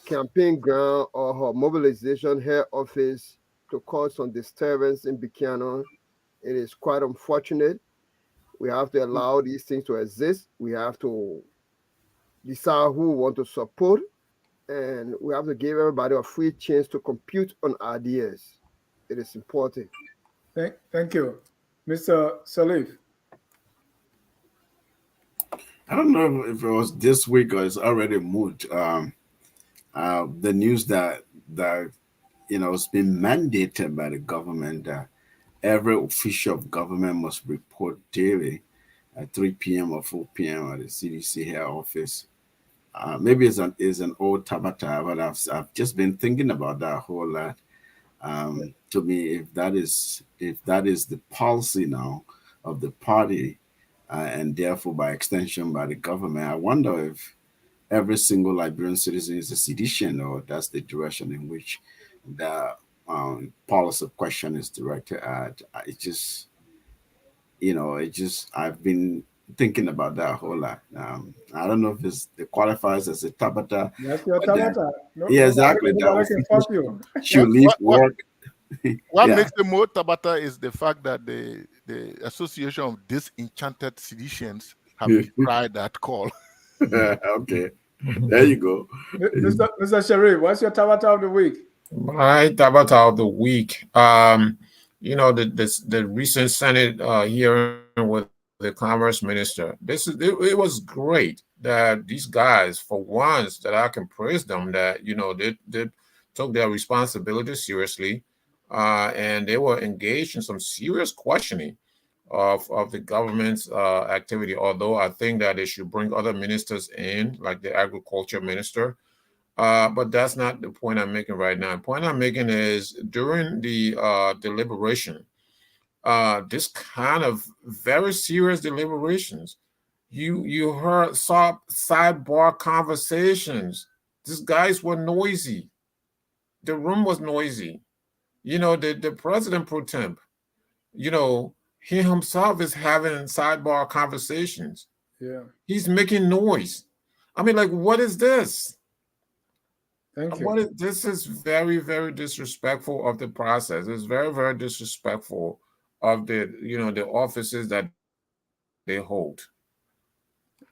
campaign ground or her mobilization head office to cause some disturbance in Buchanan. It is quite unfortunate. We have to allow these things to exist. We have to decide who we want to support, and we have to give everybody a free chance to compute on ideas. It is important. Thank you. Mr. Salif. I don't know if it was this week or it's already moved. The news that it's been mandated by the government that every official of government must report daily at 3 p.m. or 4 p.m. at the CDC head office. Maybe it's an old tabata, but I've just been thinking about that a whole lot. To me, if that is the policy now of the party, and therefore by extension by the government, I wonder if every single Liberian citizen is a seditious, or that's the direction in which the policy question is directed at. I've been thinking about that a whole lot. I don't know if it qualifies as a tabata. That's your But then, tabata. No, yeah, exactly. That nobody can officials fuck you. should leave What work. what Yeah. makes it more tabata is the fact that the Association of Disenchanted Seditians have decried that call. Okay, there you go. Mr. Sharif, what's your tabata of the week? My tabata of the week. The recent Senate hearing with the Commerce Minister. It was great that these guys, for once, that I can praise them, that they took their responsibility seriously, and they were engaged in some serious questioning of the government's activity. Although I think that they should bring other ministers in, like the agriculture minister. But that's not the point I'm making right now. The point I'm making is during the deliberation, this kind of very serious deliberations, you saw sidebar conversations. These guys were noisy. The room was noisy. The president pro temp, he himself is having sidebar conversations. Yeah. He's making noise. I mean, like, what is this? Thank you. This is very, very disrespectful of the process. It's very, very disrespectful of the offices that they hold.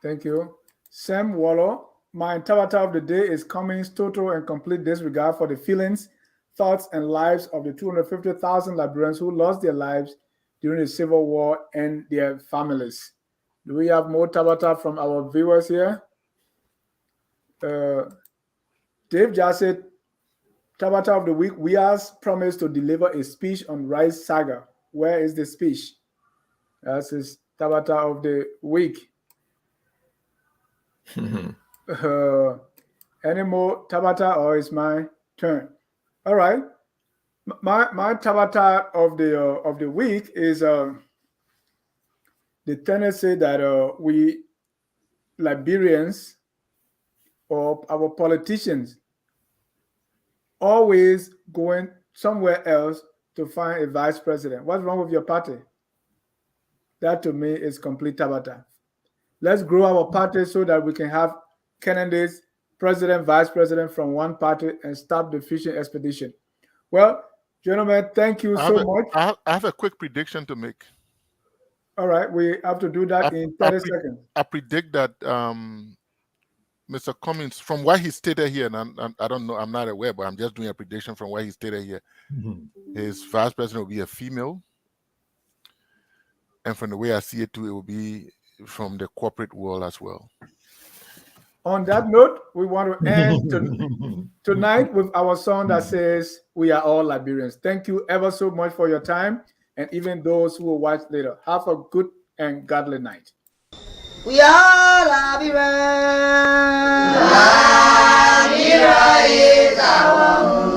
Thank you. Sam Waller, my tabata of the day is Cummings' total and complete disregard for the feelings, thoughts, and lives of the 250,000 Liberians who lost their lives during the Civil War and their families. Do we have more tabata from our viewers here? Dave just said, tabata of the week, we asked promised to deliver a speech on Rice Saga. Where is the speech? That's his tabata of the week. Any more tabata, or is my turn? All right. My tabata of the week is the tendency that we Liberians or our politicians always going somewhere else to find a vice president. What's wrong with your party? That to me is complete tabata. Let's grow our party so that we can have candidates, president, vice president from one party and stop the fishing expedition. Well, gentlemen, thank you so much. I have a quick prediction to make. All right, we have to do that in 30 seconds. I predict that Mr. Cummings, from what he stated here, and I don't know, I'm not aware, but I'm just doing a prediction from what he stated here. His vice president will be a female. And from the way I see it too, it will be from the corporate world as well. On that note, we want to end tonight with our song that says, "We are all Liberians." Thank you ever so much for your time, and even those who will watch later. Have a good and godly night. We are Liberians. Liberia is our home.